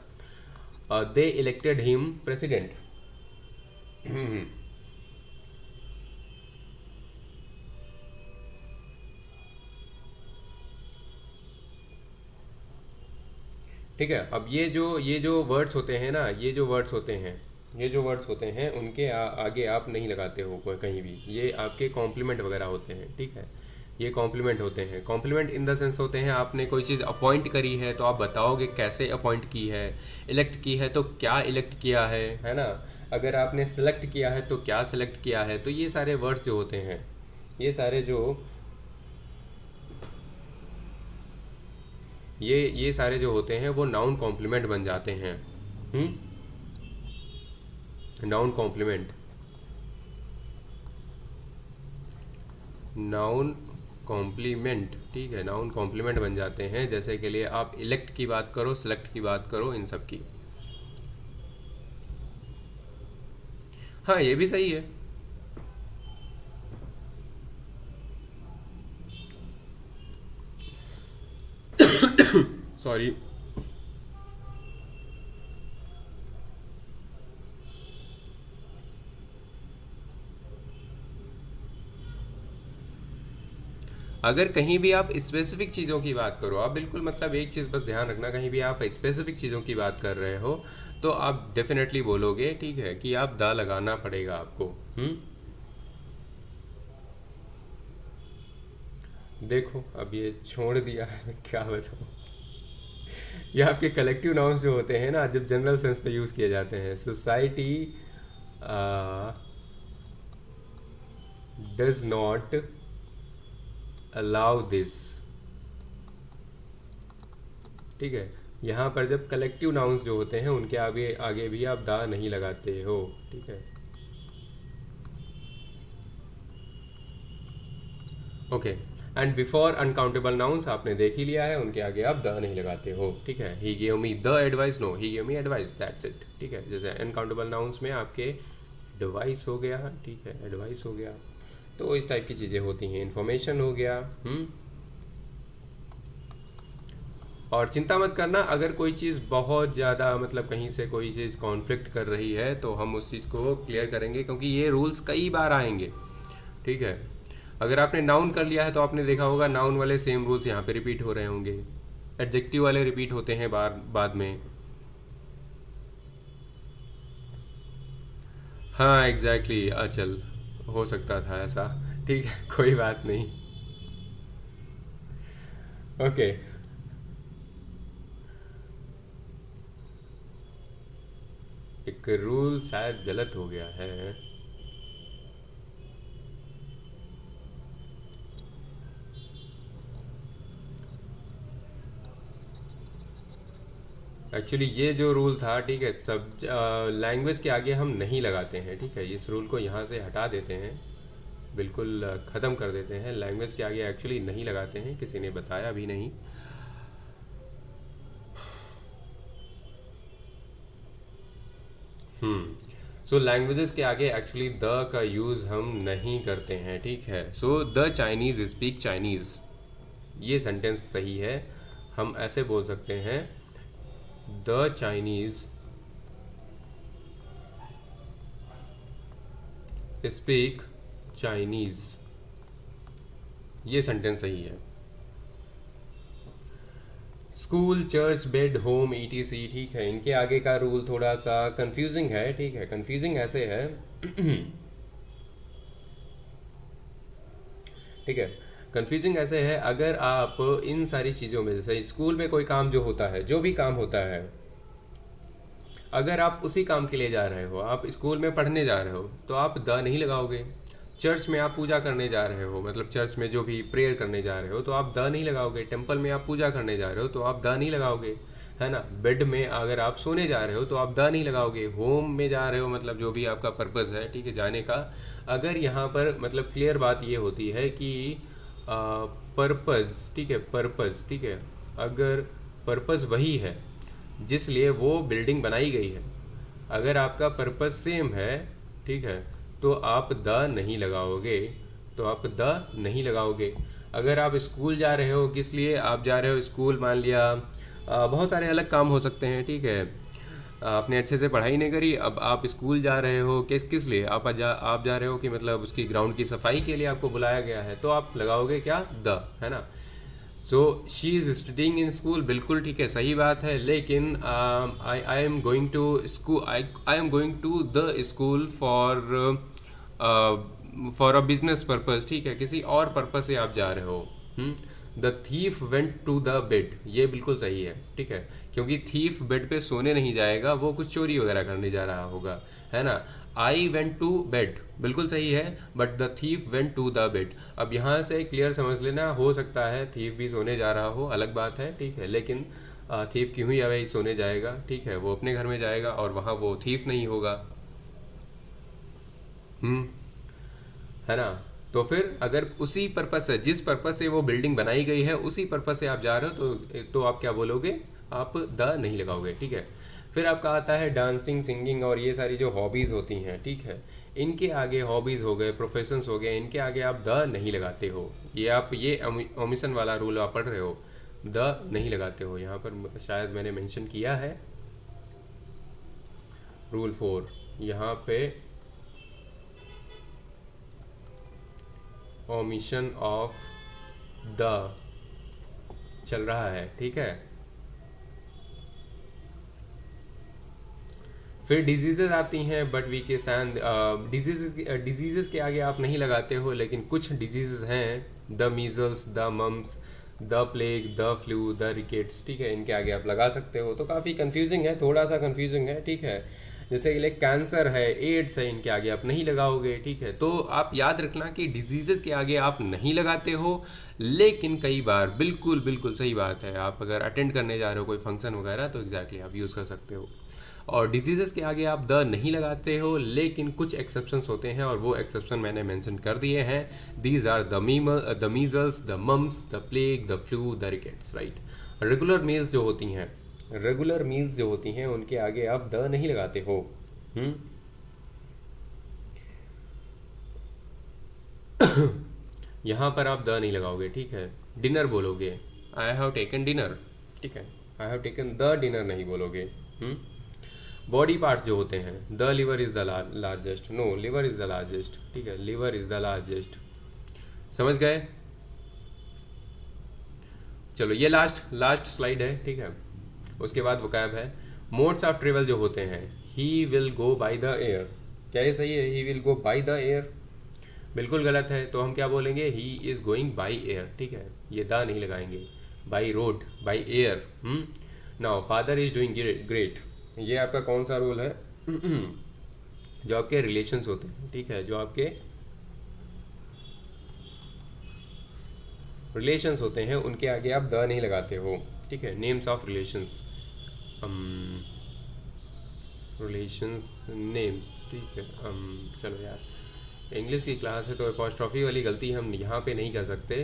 दे इलेक्टेड हिम प्रेसिडेंट। ठीक है। अब ये जो वर्ड्स होते हैं ना, ये जो वर्ड्स होते हैं उनके आगे आप नहीं लगाते हो कहीं भी। ये आपके कॉम्प्लीमेंट वगैरह होते हैं। ठीक है, ये कॉम्प्लीमेंट होते हैं। कॉम्प्लीमेंट इन द सेंस होते हैं, आपने कोई चीज़ अपॉइंट करी है तो आप बताओगे कैसे अपॉइंट की है, इलेक्ट की है तो क्या इलेक्ट किया है ना। अगर आपने सेलेक्ट किया है तो क्या सेलेक्ट किया है। तो ये सारे वर्ड्स जो होते हैं, ये सारे जो होते हैं वो नाउन कॉम्प्लीमेंट बन जाते हैं। Noun complement, noun complement. ठीक है, नाउन कॉम्प्लीमेंट बन जाते हैं। जैसे के लिए आप इलेक्ट की बात करो, सेलेक्ट की बात करो, इन सब की। हाँ, ये भी सही है। सॉरी। अगर कहीं भी आप स्पेसिफिक चीज़ों की बात करो, आप बिल्कुल, मतलब एक चीज़ बस ध्यान रखना, कहीं भी आप स्पेसिफिक चीज़ों की बात कर रहे हो तो आप डेफिनेटली बोलोगे, ठीक है, कि आप दा लगाना पड़ेगा आपको। देखो अब ये छोड़ दिया है, क्या बताऊँ। ये आपके कलेक्टिव नाउन्स जो होते हैं ना, जब जनरल सेंस पे यूज़ किए जाते हैं, society does not allow this. ठीक है, यहाँ पर जब कलेक्टिव नाउन्स जो होते हैं उनके आगे आगे भी आप दा नहीं लगाते हो। ठीक है, okay. And before uncountable nouns आपने देख ही लिया है, उनके आगे आप द नहीं लगाते हो। ठीक है, he give me the advice, no, he give me advice, that's it. ठीक है, जैसे अनकाउंटेबल नाउन्स में आपके एडवाइस हो गया, ठीक है, एडवाइस हो गया, तो इस टाइप की चीज़ें होती हैं। इन्फॉर्मेशन हो गया। और चिंता मत करना, अगर कोई चीज़ बहुत ज़्यादा, मतलब कहीं से कोई चीज़ कॉन्फ्लिक्ट कर रही है तो हम उस चीज़ को क्लियर करेंगे, क्योंकि ये रूल्स कई बार आएंगे। ठीक है, अगर आपने नाउन कर लिया है तो आपने देखा होगा नाउन वाले सेम रूल्स यहाँ पे रिपीट हो रहे होंगे, एडजेक्टिव वाले रिपीट होते हैं बार बाद में। हाँ एग्जैक्टली, अचल, हो सकता था ऐसा। ठीक है, कोई बात नहीं। ओके। एक रूल शायद गलत हो गया है। एक्चुअली ये जो रूल था, ठीक है, सब लैंग्वेज के आगे हम नहीं लगाते हैं, ठीक है, इस रूल को यहाँ से हटा देते हैं, बिल्कुल ख़त्म कर देते हैं। लैंग्वेज के आगे एक्चुअली नहीं लगाते हैं, किसी ने बताया भी नहीं। सो लैंग्वेजेस के आगे एक्चुअली द का यूज़ हम नहीं करते हैं, ठीक है। So the Chinese speak Chinese, ये सेंटेंस सही है। हम ऐसे बोल सकते हैं, द चाइनीज़ स्पीक चाइनीज़, ये सेंटेंस सही है। School, church, bed, home, etc, ठीक है, इनके आगे का रूल थोड़ा सा कंफ्यूजिंग है, ठीक है। कंफ्यूजिंग ऐसे है ठीक है, कंफ्यूजिंग ऐसे है, अगर आप इन सारी चीज़ों में, जैसे स्कूल में कोई काम जो होता है, जो भी काम होता है, अगर आप उसी काम के लिए जा रहे हो, आप स्कूल में पढ़ने जा रहे हो, तो आप द नहीं लगाओगे। चर्च में आप पूजा करने जा रहे हो, मतलब चर्च में जो भी प्रेयर करने जा रहे हो, तो आप द नहीं लगाओगे। टेम्पल में आप पूजा करने जा रहे हो, तो आप द नहीं लगाओगे, है ना। बेड में अगर आप सोने जा रहे हो, तो आप द नहीं लगाओगे। होम में जा रहे हो, मतलब जो भी आपका पर्पज़ है, ठीक है, जाने का, अगर यहाँ पर मतलब क्लियर बात ये होती है कि पर्पज़, ठीक है, पर्पज़, ठीक है, अगर पर्पज़ वही है जिस लिए वो बिल्डिंग बनाई गई है, अगर आपका पर्पस सेम है, ठीक है, तो आप द नहीं लगाओगे, तो आप द नहीं लगाओगे। अगर आप स्कूल जा रहे हो, किस लिए आप जा रहे हो स्कूल, मान लिया बहुत सारे अलग काम हो सकते हैं, ठीक है, आपने अच्छे से पढ़ाई नहीं करी, अब आप स्कूल जा रहे हो, किस किस लिए आप जा रहे हो कि मतलब उसकी ग्राउंड की सफाई के लिए आपको बुलाया गया है, तो आप लगाओगे क्या, द, है ना। So she is studying in school, बिल्कुल ठीक है, सही बात है, लेकिन I am going to school, I am going to the school for a business purpose, ठीक है, किसी और पर्पज़ से आप जा रहे हो। The thief went to the bed, ये बिल्कुल सही है, ठीक है, क्योंकि थीफ बेड पे सोने नहीं जाएगा, वो कुछ चोरी वगैरह करने जा रहा होगा, है ना। आई वेंट टू बेड, बिल्कुल सही है, but the thief went to the bed. अब यहाँ से क्लियर समझ लेना, हो सकता है थीफ भी सोने जा रहा हो, अलग बात है, ठीक है, लेकिन थीफ क्यों ही अवे सोने जाएगा, ठीक है, वो अपने घर में जाएगा और वहाँ वो थीफ नहीं होगा। हम्म, है ना। तो फिर अगर उसी पर्पस से, जिस पर्पस से वो बिल्डिंग बनाई गई है, उसी पर्पस से आप जा रहे हो, तो आप क्या बोलोगे, आप द नहीं लगाओगे, ठीक है। फिर आपका आता है डांसिंग, सिंगिंग और ये सारी जो हॉबीज़ होती हैं, ठीक है, इनके आगे हॉबीज़ हो गए, प्रोफेशंस हो गए, इनके आगे आप द नहीं लगाते हो। ये आप ये ओमिशन वाला रूल आप पढ़ रहे हो, द नहीं लगाते हो। यहाँ पर शायद मैंने मेंशन किया है रूल 4, यहाँ पे ओमिशन ऑफ द चल रहा है, ठीक है। फिर डिजीजेज आती हैं, बट वी के सैन डिजीजेस के आगे आप नहीं लगाते हो, लेकिन कुछ डिजीजेज हैं, the measles, the mumps, the plague, the flu, the rickets, ठीक है, इनके आगे आप लगा सकते हो। तो काफ़ी कंफ्यूजिंग है, थोड़ा सा कंफ्यूजिंग है, ठीक है। जैसे लाइक कैंसर है, एड्स है, इनके आगे आप नहीं लगाओगे, ठीक है। तो आप याद रखना कि डिजीजेस के आगे आप नहीं लगाते हो, लेकिन कई बार, बिल्कुल बिल्कुल सही बात है, आप अगर अटेंड करने जा रहे हो कोई फंक्शन वगैरह, तो एग्जैक्टली आप यूज़ कर सकते हो। और डिजीजेस के आगे आप द नहीं लगाते हो, लेकिन कुछ एक्सेप्शंस होते हैं, और वो एक्सेप्शन मैंने मेंशन कर दिए हैं। These are the measles, the mumps, the plague, the flu, the rickets, right. Regular meals जो होती हैं, रेगुलर मील्स जो होती हैं, उनके आगे आप द नहीं लगाते हो। हम्म, यहाँ पर आप द नहीं लगाओगे, ठीक है। डिनर बोलोगे, आई हैव टेकन डिनर, ठीक है, I have taken the dinner नहीं बोलोगे। हम्म, बॉडी पार्ट्स जो होते हैं, the liver is the largest, no, liver is the largest, ठीक है, लिवर इज द लार्जेस्ट, समझ गए। चलो ये लास्ट लास्ट स्लाइड है, ठीक है, उसके बाद वोकैब है। मोड्स ऑफ ट्रेवल जो होते हैं, he will go by the air, क्या ये सही है, he will go by the air, बिल्कुल गलत है। तो हम क्या बोलेंगे, he is going by air, ठीक है, ये द नहीं लगाएंगे, by road, by air. Now father is doing great, ये आपका कौन सा रूल है, जो आपके रिलेशंस होते हैं, ठीक है, जो आपके रिलेशंस होते हैं उनके आगे आप द नहीं लगाते हो, ठीक है। Names of relations, relations names, ठीक है। चलो यार, इंग्लिश की क्लास है तो अपॉस्ट्रॉफी वाली गलती हम यहाँ पे नहीं कर सकते।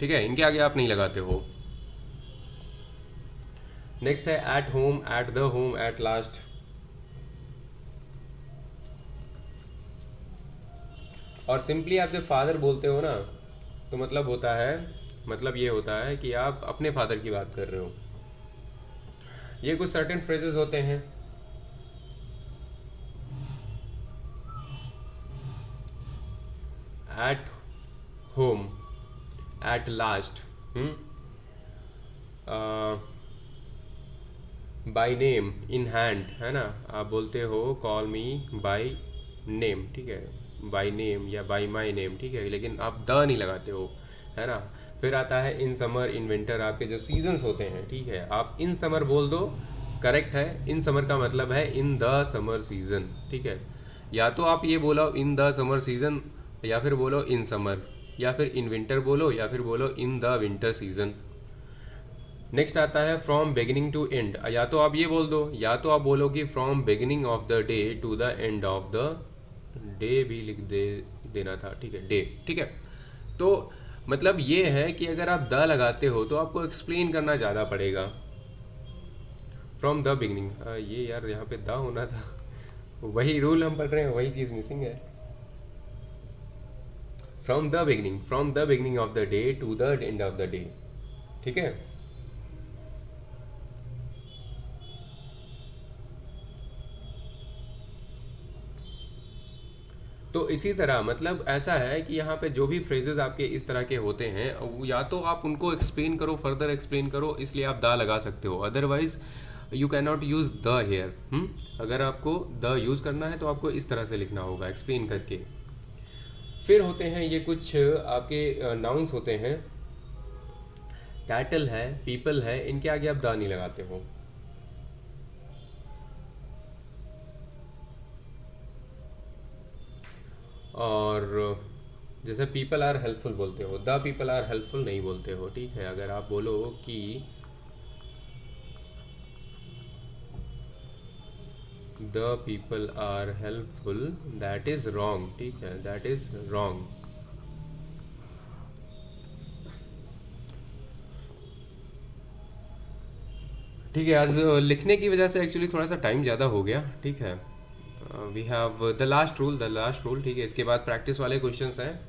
ठीक है, इनके आगे आप नहीं लगाते हो। नेक्स्ट है at home, at the home, at last. और सिंपली आप जब फादर बोलते हो ना, तो मतलब होता है, मतलब ये होता है कि आप अपने फादर की बात कर रहे हो। ये कुछ सर्टेन फ्रेजेस होते हैं। At home, at last, by name, in hand, है ना। आप बोलते हो कॉल मी बाय नेम, ठीक है, बाय नेम या बाय माय नेम, ठीक है, लेकिन आप द नहीं लगाते हो, है ना। फिर आता है इन समर, इन विंटर, आपके जो सीजन्स होते हैं, ठीक है, आप इन समर बोल दो, करेक्ट है। इन समर का मतलब है इन द समर सीजन, ठीक है। या तो आप ये बोलो इन द समर सीजन, या फिर बोलो इन समर, या फिर इन विंटर बोलो, या फिर बोलो in the winter season. Next आता है फ्रॉम बिगिनिंग टू एंड। या तो आप ये बोल दो, या तो आप बोलो कि from beginning of the day to the end of the day भी लिख देना था, ठीक है, डे, ठीक है। तो मतलब ये है कि अगर आप द लगाते हो तो आपको एक्सप्लेन करना ज़्यादा पड़ेगा। फ्रॉम द बिगिनिंग, ये यार यहाँ पे द होना था, वही रूल हम पढ़ रहे हैं, वही चीज़ मिसिंग है। From the beginning, from the beginning of the day to the end of the day, ठीक है। तो इसी तरह मतलब ऐसा है कि यहाँ पे जो भी फ्रेजेस आपके इस तरह के होते हैं, या तो आप उनको एक्सप्लेन करो, फर्दर एक्सप्लेन करो, इसलिए आप द लगा सकते हो, otherwise you can not use the hair. अगर आपको द यूज़ करना है तो आपको इस तरह से लिखना होगा, एक्सप्लेन करके। फिर होते हैं ये कुछ आपके नाउन्स होते हैं, कैटल है, पीपल है, इनके आगे आप द नहीं लगाते हो। और जैसे पीपल आर हेल्पफुल बोलते हो, द पीपल आर हेल्पफुल नहीं बोलते हो, ठीक है। अगर आप बोलो कि the people are helpful, that is wrong, ठीक है, दैट इज रॉन्ग। ठीक है, आज लिखने की वजह से एक्चुअली थोड़ा सा टाइम ज़्यादा हो गया, ठीक है। We have the last rule, the last rule, ठीक है। इसके बाद प्रैक्टिस वाले क्वेश्चंस हैं।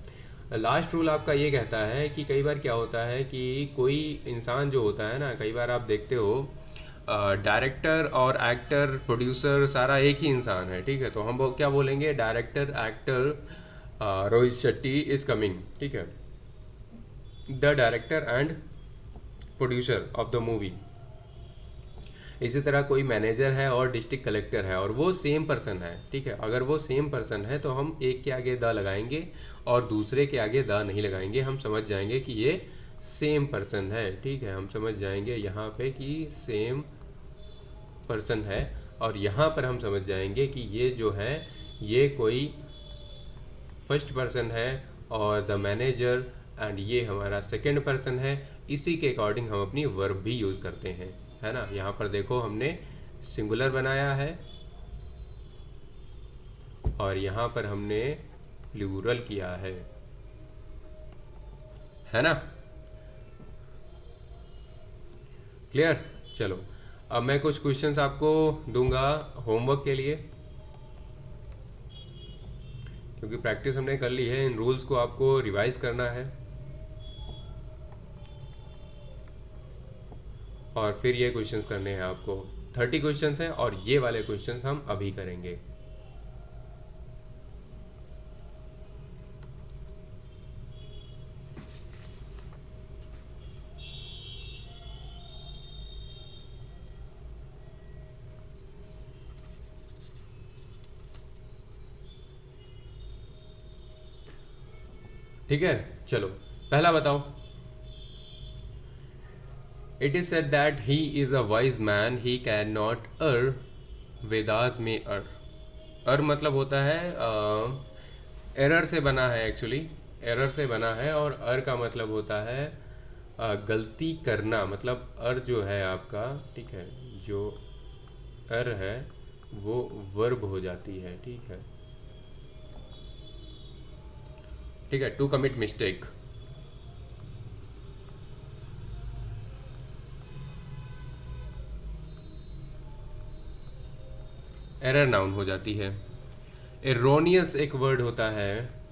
लास्ट रूल आपका ये कहता है कि कई बार क्या होता है कि कोई इंसान जो होता है ना, कई बार आप देखते हो डायरेक्टर और एक्टर, प्रोड्यूसर सारा एक ही इंसान है, ठीक है। तो हम क्या बोलेंगे, director, actor Rohit Shetty is coming, ठीक है, the director and producer of the movie. इसी तरह कोई मैनेजर है और डिस्ट्रिक्ट कलेक्टर है और वो सेम पर्सन है, ठीक है। अगर वो सेम पर्सन है तो हम एक के आगे द लगाएंगे और दूसरे के आगे द नहीं लगाएंगे, हम समझ जाएंगे कि ये सेम पर्सन है, ठीक है। हम समझ जाएंगे यहाँ पे कि सेम पर्सन है, और यहाँ पर हम समझ जाएंगे कि ये जो है ये कोई फर्स्ट पर्सन है और द मैनेजर एंड ये हमारा सेकंड पर्सन है। इसी के अकॉर्डिंग हम अपनी वर्ब भी यूज़ करते हैं, है ना। यहाँ पर देखो हमने सिंगुलर बनाया है और यहाँ पर हमने प्लूरल किया है ना। क्लियर। चलो अब मैं कुछ क्वेश्चंस आपको दूंगा होमवर्क के लिए, क्योंकि प्रैक्टिस हमने कर ली है, इन रूल्स को आपको रिवाइज करना है और फिर ये क्वेश्चंस करने हैं आपको। 30 क्वेश्चंस हैं और ये वाले क्वेश्चंस हम अभी करेंगे। ठीक है, चलो पहला बताओ। It is said that he is a wise man, he can not uh, Vedas में अर मतलब होता है एरर से बना है, एक्चुअली एरर से बना है। और अर का मतलब होता है गलती करना, मतलब अर जो है आपका, ठीक है, जो अर है वो वर्ब हो जाती है, ठीक है, ठीक है, to commit mistake. Error noun हो जाती है। एरोनियस एक वर्ड होता है,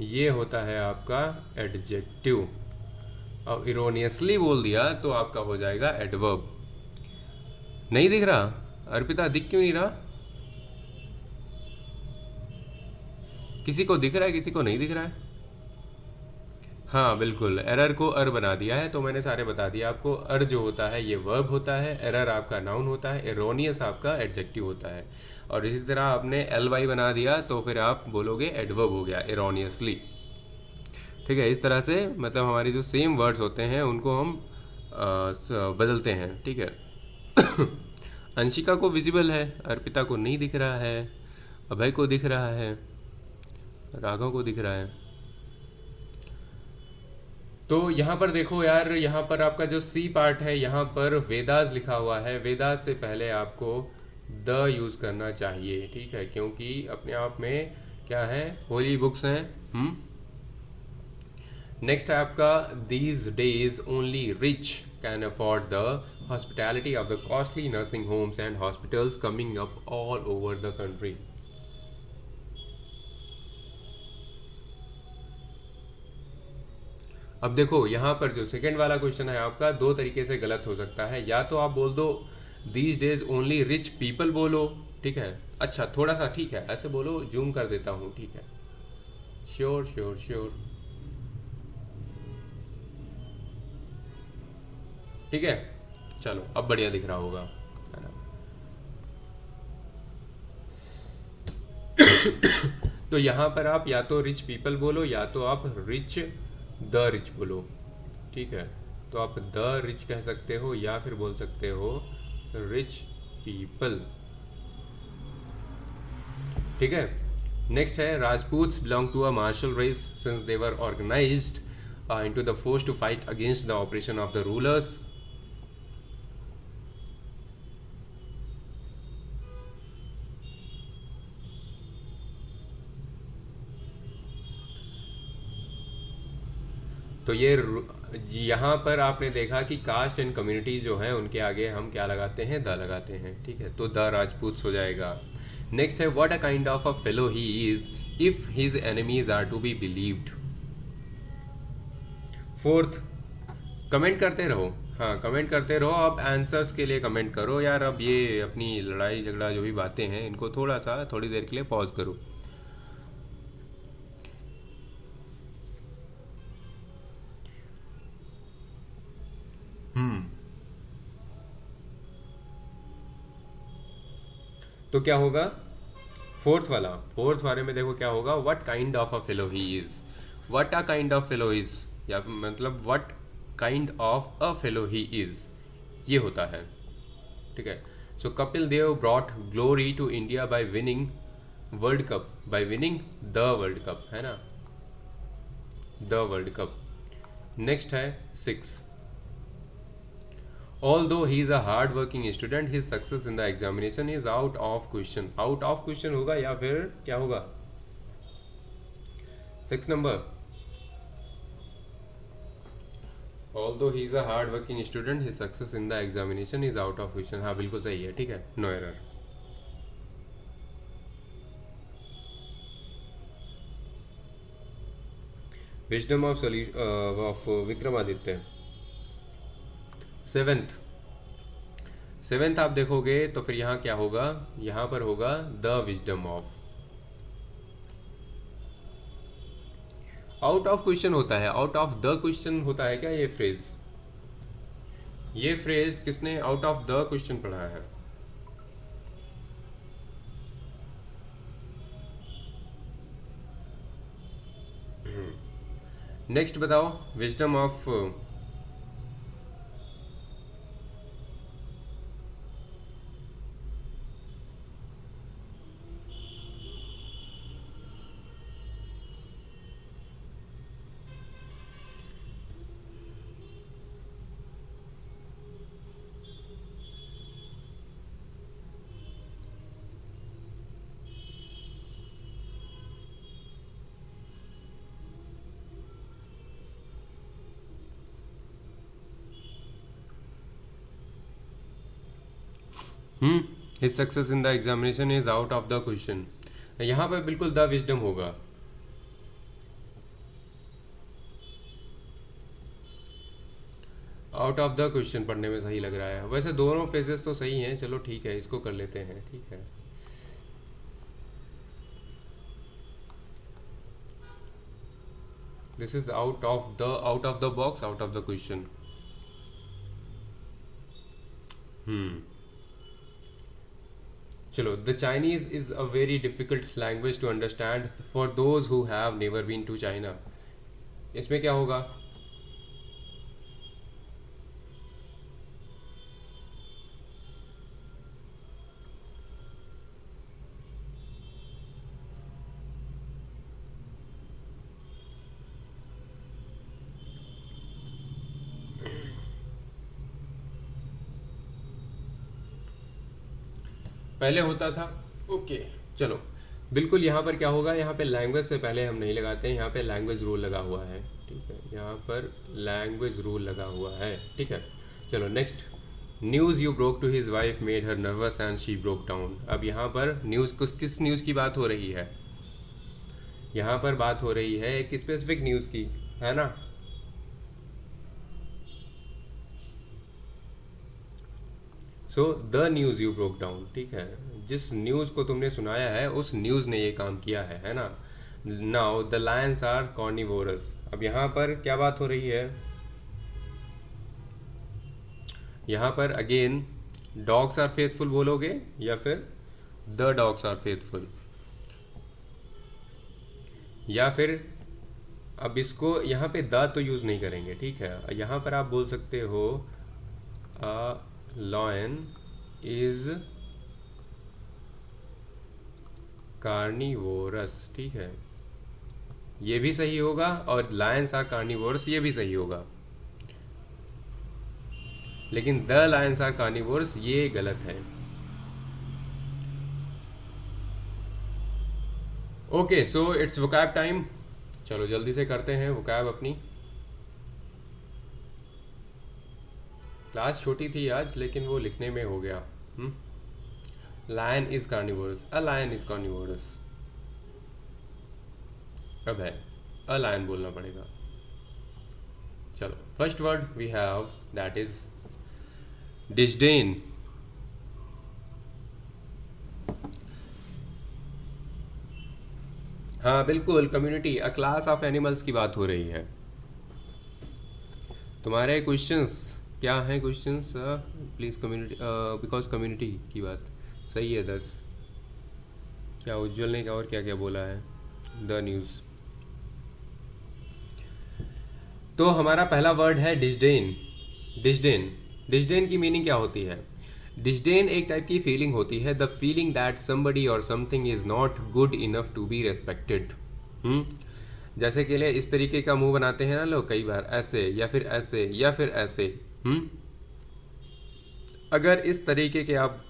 ये होता है आपका एडजेक्टिव। और इरोनियसली बोल दिया तो आपका हो जाएगा एडवर्ब। नहीं दिख रहा अर्पिता, दिख क्यों नहीं रहा? किसी को दिख रहा है, किसी को नहीं दिख रहा है? हाँ बिल्कुल, एरर को अर बना दिया है, तो मैंने सारे बता दिया आपको। अर जो होता है ये वर्ब होता है, एरर आपका नाउन होता है, एरोनियस आपका एडजेक्टिव होता है। और इसी तरह आपने एल वाई बना दिया तो फिर आप बोलोगे एडवर्ब हो गया, एरोनियसली। ठीक है, इस तरह से मतलब हमारी जो सेम वर्ड्स होते हैं उनको हम बदलते हैं, ठीक है। अंशिका को विजिबल है, अर्पिता को नहीं दिख रहा है, अभय को दिख रहा है, राघव को दिख रहा है। तो यहाँ पर देखो यार, यहाँ पर आपका जो सी पार्ट है यहाँ पर वेदास लिखा हुआ है। वेदास से पहले आपको द यूज़ करना चाहिए, ठीक है, क्योंकि अपने आप में क्या है, होली बुक्स हैं। नेक्स्ट है आपका these days only rich can afford the hospitality of the costly nursing homes and hospitals coming up all over the country. अब देखो यहाँ पर जो सेकेंड वाला क्वेश्चन है आपका, दो तरीके से गलत हो सकता है। या तो आप बोल दो these days only rich people बोलो, ठीक है, अच्छा थोड़ा सा ठीक है ऐसे बोलो, जूम कर देता हूँ, ठीक है, श्योर श्योर श्योर, ठीक है, चलो अब बढ़िया दिख रहा होगा, है ना। तो यहाँ पर आप या तो रिच पीपल बोलो या तो आप रिच द रिच बोलो, ठीक है। तो आप द रिच कह सकते हो या फिर बोल सकते हो रिच पीपल, ठीक है। नेक्स्ट है Rajputs belong to a martial race since they were organised into the force to fight against the operation of the rulers. तो ये यहाँ पर आपने देखा कि कास्ट एंड कम्युनिटी जो हैं उनके आगे हम क्या लगाते हैं, द लगाते हैं, ठीक है, तो द राजपूत्स हो जाएगा। नेक्स्ट है what a kind of a fellow he is if his enemies are to be believed. Fourth, comment करते रहो, हाँ कमेंट करते रहो, अब आंसर्स के लिए कमेंट करो यार। अब ये अपनी लड़ाई झगड़ा जो भी बातें हैं इनको थोड़ा सा थोड़ी देर के लिए पॉज करो। हम्म, तो क्या होगा फोर्थ वाले में देखो क्या होगा, what kind of a fellow he is, what a kind of fellow is, या मतलब what kind of a fellow he is, ये होता है, ठीक है। So Kapil Dev brought glory to India by winning world cup, by winning the world cup, है ना, the world cup. Next है 6, although he is a hard working student his success in the examination is out of question। out of question होगा या फिर क्या होगा, 6 number, although he is a hard working student his success in the examination is out of question। हाँ बिल्कुल सही है, ठीक है, no error. Wisdom of Vikramaditya. Seventh आप देखोगे तो फिर यहाँ क्या होगा, यहाँ पर होगा the wisdom of. Out of question होता है, आउट ऑफ द क्वेश्चन होता है क्या ये फ्रेज, ये फ्रेज किसने आउट ऑफ द क्वेश्चन पढ़ा है? नेक्स्ट बताओ, wisdom of his success in the examination is out of the question. यहाँ पर बिल्कुल द विजडम होगा। आउट ऑफ द क्वेश्चन पढ़ने में सही लग रहा है। वैसे दोनों फेजेस तो सही हैं, चलो ठीक है, इसको कर लेते हैं, ठीक है। This is out of the box, out of the question. चलो, the Chinese is a very difficult language to understand for those who have never been to China. इसमें क्या होगा? पहले होता था, ओके चलो, बिल्कुल। यहाँ पर क्या होगा, यहाँ पे लैंग्वेज से पहले हम नहीं लगाते हैं, यहाँ पे लैंग्वेज रूल लगा हुआ है, ठीक है। यहाँ पर लैंग्वेज रूल लगा हुआ है, ठीक है। चलो next, news you broke to his wife made her nervous and she broke down. अब यहाँ पर न्यूज़ किस न्यूज़ की बात हो रही है? यहाँ पर बात हो रही है एक स्पेसिफिक न्यूज़ की, है ना। So the news you broke down, ठीक है। जिस न्यूज़ को तुमने सुनाया है उस न्यूज़ ने ये काम किया है ना। Now the lions are carnivorous. अब यहाँ पर क्या बात हो रही है? यहाँ पर अगेन डॉग्स आर फेथफुल बोलोगे या फिर द डॉग्स आर फेथफुल, या फिर अब इसको यहाँ पे द तो यूज़ नहीं करेंगे, ठीक है। यहाँ पर आप बोल सकते हो अ लॉयन इज कार्निवोरस, ठीक है, ये भी सही होगा। और लायंस आर कार्निवोरस, ये भी सही होगा। लेकिन द लायंस आर कार्निवोरस ये गलत है। Okay, so it's vocab time. चलो जल्दी से करते हैं वोकैब अपनी। क्लास छोटी थी आज, लेकिन वो लिखने में हो गया। Lion is carnivorous, a lion is carnivorous. अब है अ लायन बोलना पड़ेगा। चलो, first word we have that is disdain. हाँ बिल्कुल, community, a class of animals की बात हो रही है। तुम्हारे क्वेश्चंस क्या हैं? Questions please, community, because community की बात सही है। 10 क्या उज्जवल ने क्या और क्या क्या बोला है? The news. तो हमारा पहला वर्ड है डिस्डेन। डिस्डेन, डिस्डेन की मीनिंग क्या होती है? डिस्डेन एक टाइप की फीलिंग होती है, द फीलिंग दैट समबडी और something is not good enough to be respected. जैसे कि लिए इस तरीके का मुंह बनाते हैं ना लोग कई बार, ऐसे या फिर ऐसे या फिर ऐसे। अगर इस तरीके के आप,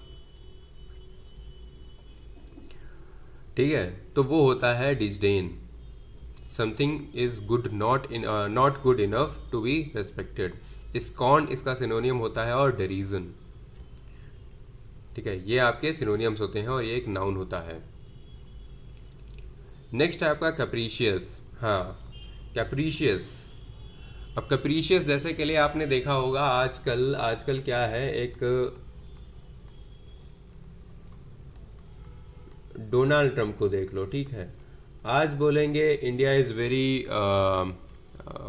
ठीक है, तो वो होता है disdain. Something is good not good enough to be respected. Scorn इसका सिनोनियम होता है, और डेरीजन, ठीक है, ये आपके सिनोनियम्स होते हैं और ये एक नाउन होता है। नेक्स्ट है आपका कैप्रीशियस। हाँ, कैप्रीशियस। अब कैप्रीशियस जैसे के लिए आपने देखा होगा आजकल क्या है, एक डोनाल्ड ट्रंप को देख लो, ठीक है। आज बोलेंगे India is very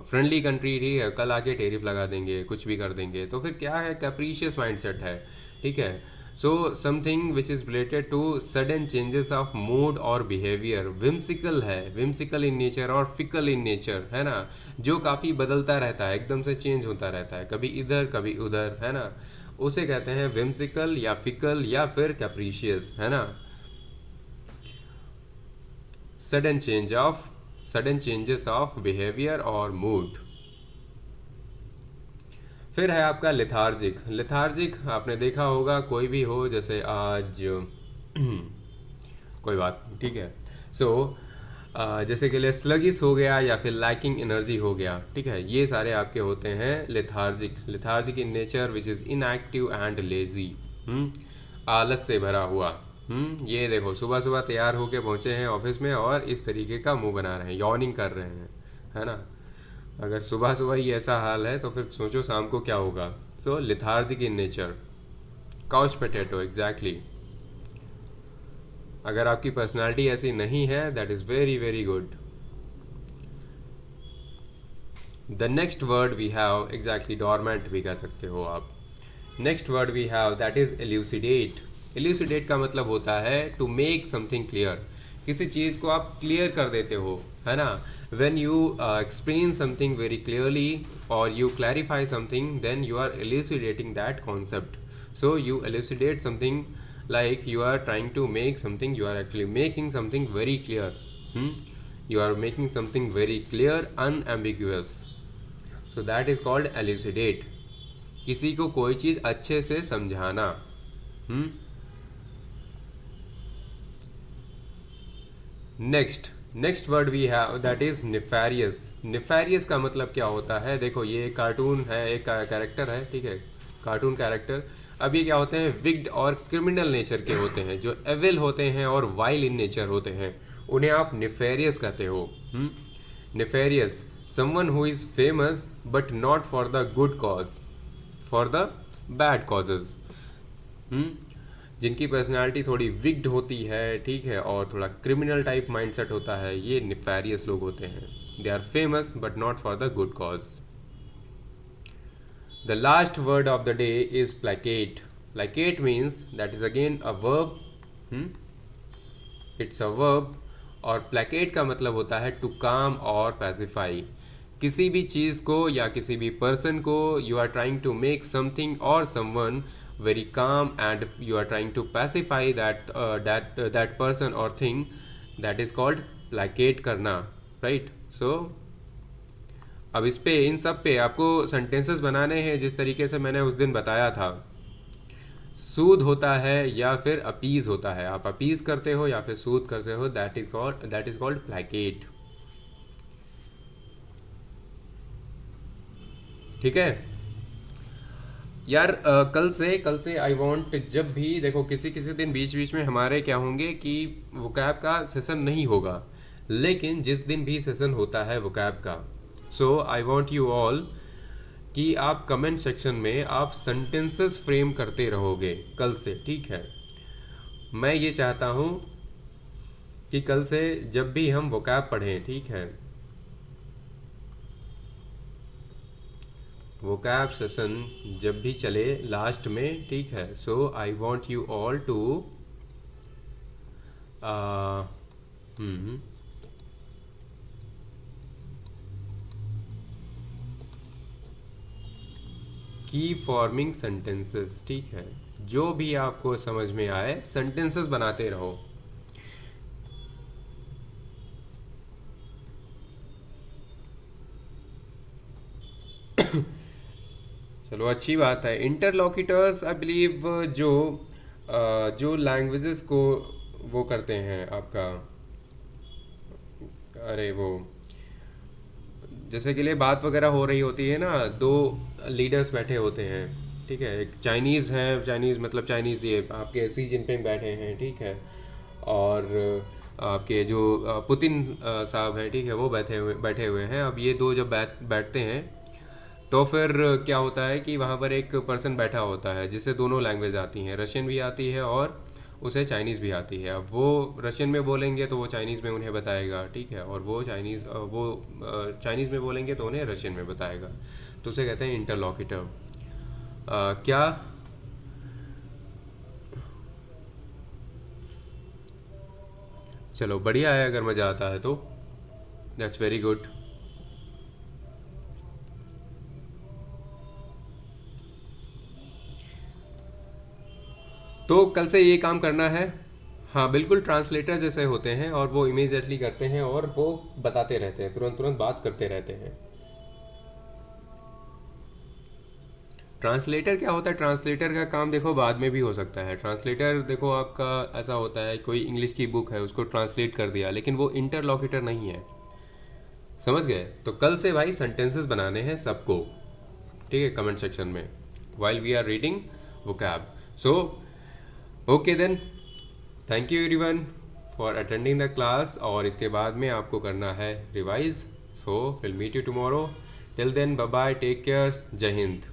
friendly country, ठीक है, कल आके टेरिफ लगा देंगे, कुछ भी कर देंगे, तो फिर क्या है, कैप्रीशियस माइंडसेट है, ठीक है। So something which is related to sudden changes of mood और बिहेवियर, विम्सिकल है, विम्सिकल इन नेचर और फिकल इन नेचर, है ना, जो काफ़ी बदलता रहता है, एकदम से चेंज होता रहता है, कभी इधर कभी उधर, है ना, उसे कहते हैं विम्सिकल या फिकल या फिर कैप्रीशियस, है ना। Sudden change of sudden changes of behaviour और मूड। फिर है आपका लेथार्जिक। लेथार्जिक आपने देखा होगा, कोई भी हो, जैसे आज कोई बात नहीं, ठीक है। सो जैसे कि लिए स्लगिस हो गया या फिर लैकिंग एनर्जी हो गया, ठीक है, ये सारे आपके होते हैं lethargic. Lethargic in nature which is inactive and lazy, आलस से भरा हुआ। ये देखो सुबह सुबह तैयार होके पहुंचे हैं ऑफिस में और इस तरीके का मुंह बना रहे हैं, यॉर्निंग कर रहे हैं, है ना। अगर सुबह सुबह ही ऐसा हाल है तो फिर सोचो शाम को क्या होगा। So lethargic in nature, couch potato, exactly. अगर आपकी पर्सनालिटी ऐसी नहीं है, that is very very good. The next word we have, exactly dormant भी कह सकते हो आप। Next word we have that is elucidate. Elucidate का मतलब होता है टू मेक समथिंग क्लियर, किसी चीज़ को आप क्लियर कर देते हो, है ना। when you explain something very clearly or you clarify something, then you are elucidating that concept. So you elucidate something, like you are trying to make something, you are actually making something very clear. You are making something very clear, unambiguous. So that is called elucidate. किसी को कोई चीज़ अच्छे से समझाना। Next word we have that is nefarious. Nefarious का मतलब क्या होता है, देखो ये कार्टून है, एक कैरेक्टर है, ठीक है, कार्टून कैरेक्टर। अब ये क्या होते हैं, विग्ड और क्रिमिनल नेचर के होते हैं, जो एविल होते हैं और वाइल इन नेचर होते हैं, उन्हें आप निफेरियस कहते हो। Nefarious, someone who is famous but not for the good cause, for the bad causes. जिनकी पर्सनालिटी थोड़ी विग्ड होती है, ठीक है, और थोड़ा क्रिमिनल टाइप माइंडसेट होता है, ये निफेरियस लोग होते हैं। They are famous but not for the good cause. The last word of the day is placate. Placate means that is again a verb, it's a verb. और placate का मतलब होता है टू काम और पैसिफाई। किसी भी चीज़ को या किसी भी पर्सन को you are trying to make something और someone very calm, and you are trying to pacify that person or thing, that is called placate करना, right? So अब इस पे, इन सब पे आपको सेंटेंसेस बनाने हैं जिस तरीके से मैंने उस दिन बताया था। सूद होता है या फिर अपीज होता है, आप अपीज करते हो या फिर सूद करते हो, दैट इज कॉल्ड प्लेकेट, ठीक है यार। कल से आई वांट, जब भी देखो किसी दिन बीच बीच में हमारे क्या होंगे कि वोकैब का सेशन नहीं होगा, लेकिन जिस दिन भी सेशन होता है वोकैब का, सो आई वांट यू ऑल कि आप कमेंट सेक्शन में आप सेंटेंसेस फ्रेम करते रहोगे कल से, ठीक है। मैं ये चाहता हूँ कि कल से जब भी हम वोकैब पढ़ें, ठीक है, वोकैब सेशन जब भी चले लास्ट में, ठीक है, so I want you all to की फॉर्मिंग सेंटेंसेस, ठीक है, जो भी आपको समझ में आए सेंटेंसेस बनाते रहो। चलो अच्छी बात है। इंटरलॉक्यूटर्स आई बिलीव जो लैंग्वेजेस को वो करते हैं आपका, अरे वो जैसे के लिए बात वगैरह हो रही होती है ना, दो लीडर्स बैठे होते हैं, ठीक है, एक चाइनीज़ है, चाइनीज़ मतलब चाइनीज़, ये आपके सी जिनपिंग बैठे हैं, ठीक है, और आपके जो पुतिन साहब हैं, ठीक है, वो बैठे हुए हैं। अब ये दो जब बैठते हैं तो फिर क्या होता है कि वहाँ पर एक पर्सन बैठा होता है जिसे दोनों लैंग्वेज आती हैं, रशियन भी आती है और उसे चाइनीज़ भी आती है। अब वो रशियन में बोलेंगे तो वो चाइनीज़ में उन्हें बताएगा, ठीक है, और वो चाइनीज़ में बोलेंगे तो उन्हें रशियन में बताएगा। तो उसे कहते हैं इंटरलॉकिटर। क्या चलो बढ़िया है, अगर मज़ा आता है तो दैट्स वेरी गुड। तो कल से ये काम करना है। हाँ बिल्कुल, ट्रांसलेटर जैसे होते हैं और वो इमीडिएटली करते हैं और वो बताते रहते हैं, तुरंत तुरंत बात करते रहते हैं। ट्रांसलेटर क्या होता है? ट्रांसलेटर का काम देखो बाद में भी हो सकता है। ट्रांसलेटर देखो आपका ऐसा होता है, कोई इंग्लिश की बुक है उसको ट्रांसलेट कर दिया, लेकिन वो इंटरलॉकिटर नहीं है। समझ गए? तो कल से भाई सेंटेंसेस बनाने हैं सबको, ठीक है, कमेंट सेक्शन में while we are reading vocab। So okay then, thank you everyone for attending the class. और इसके बाद में आपको करना है revise. So will meet you tomorrow. Till then bye bye, take care, जय हिंद।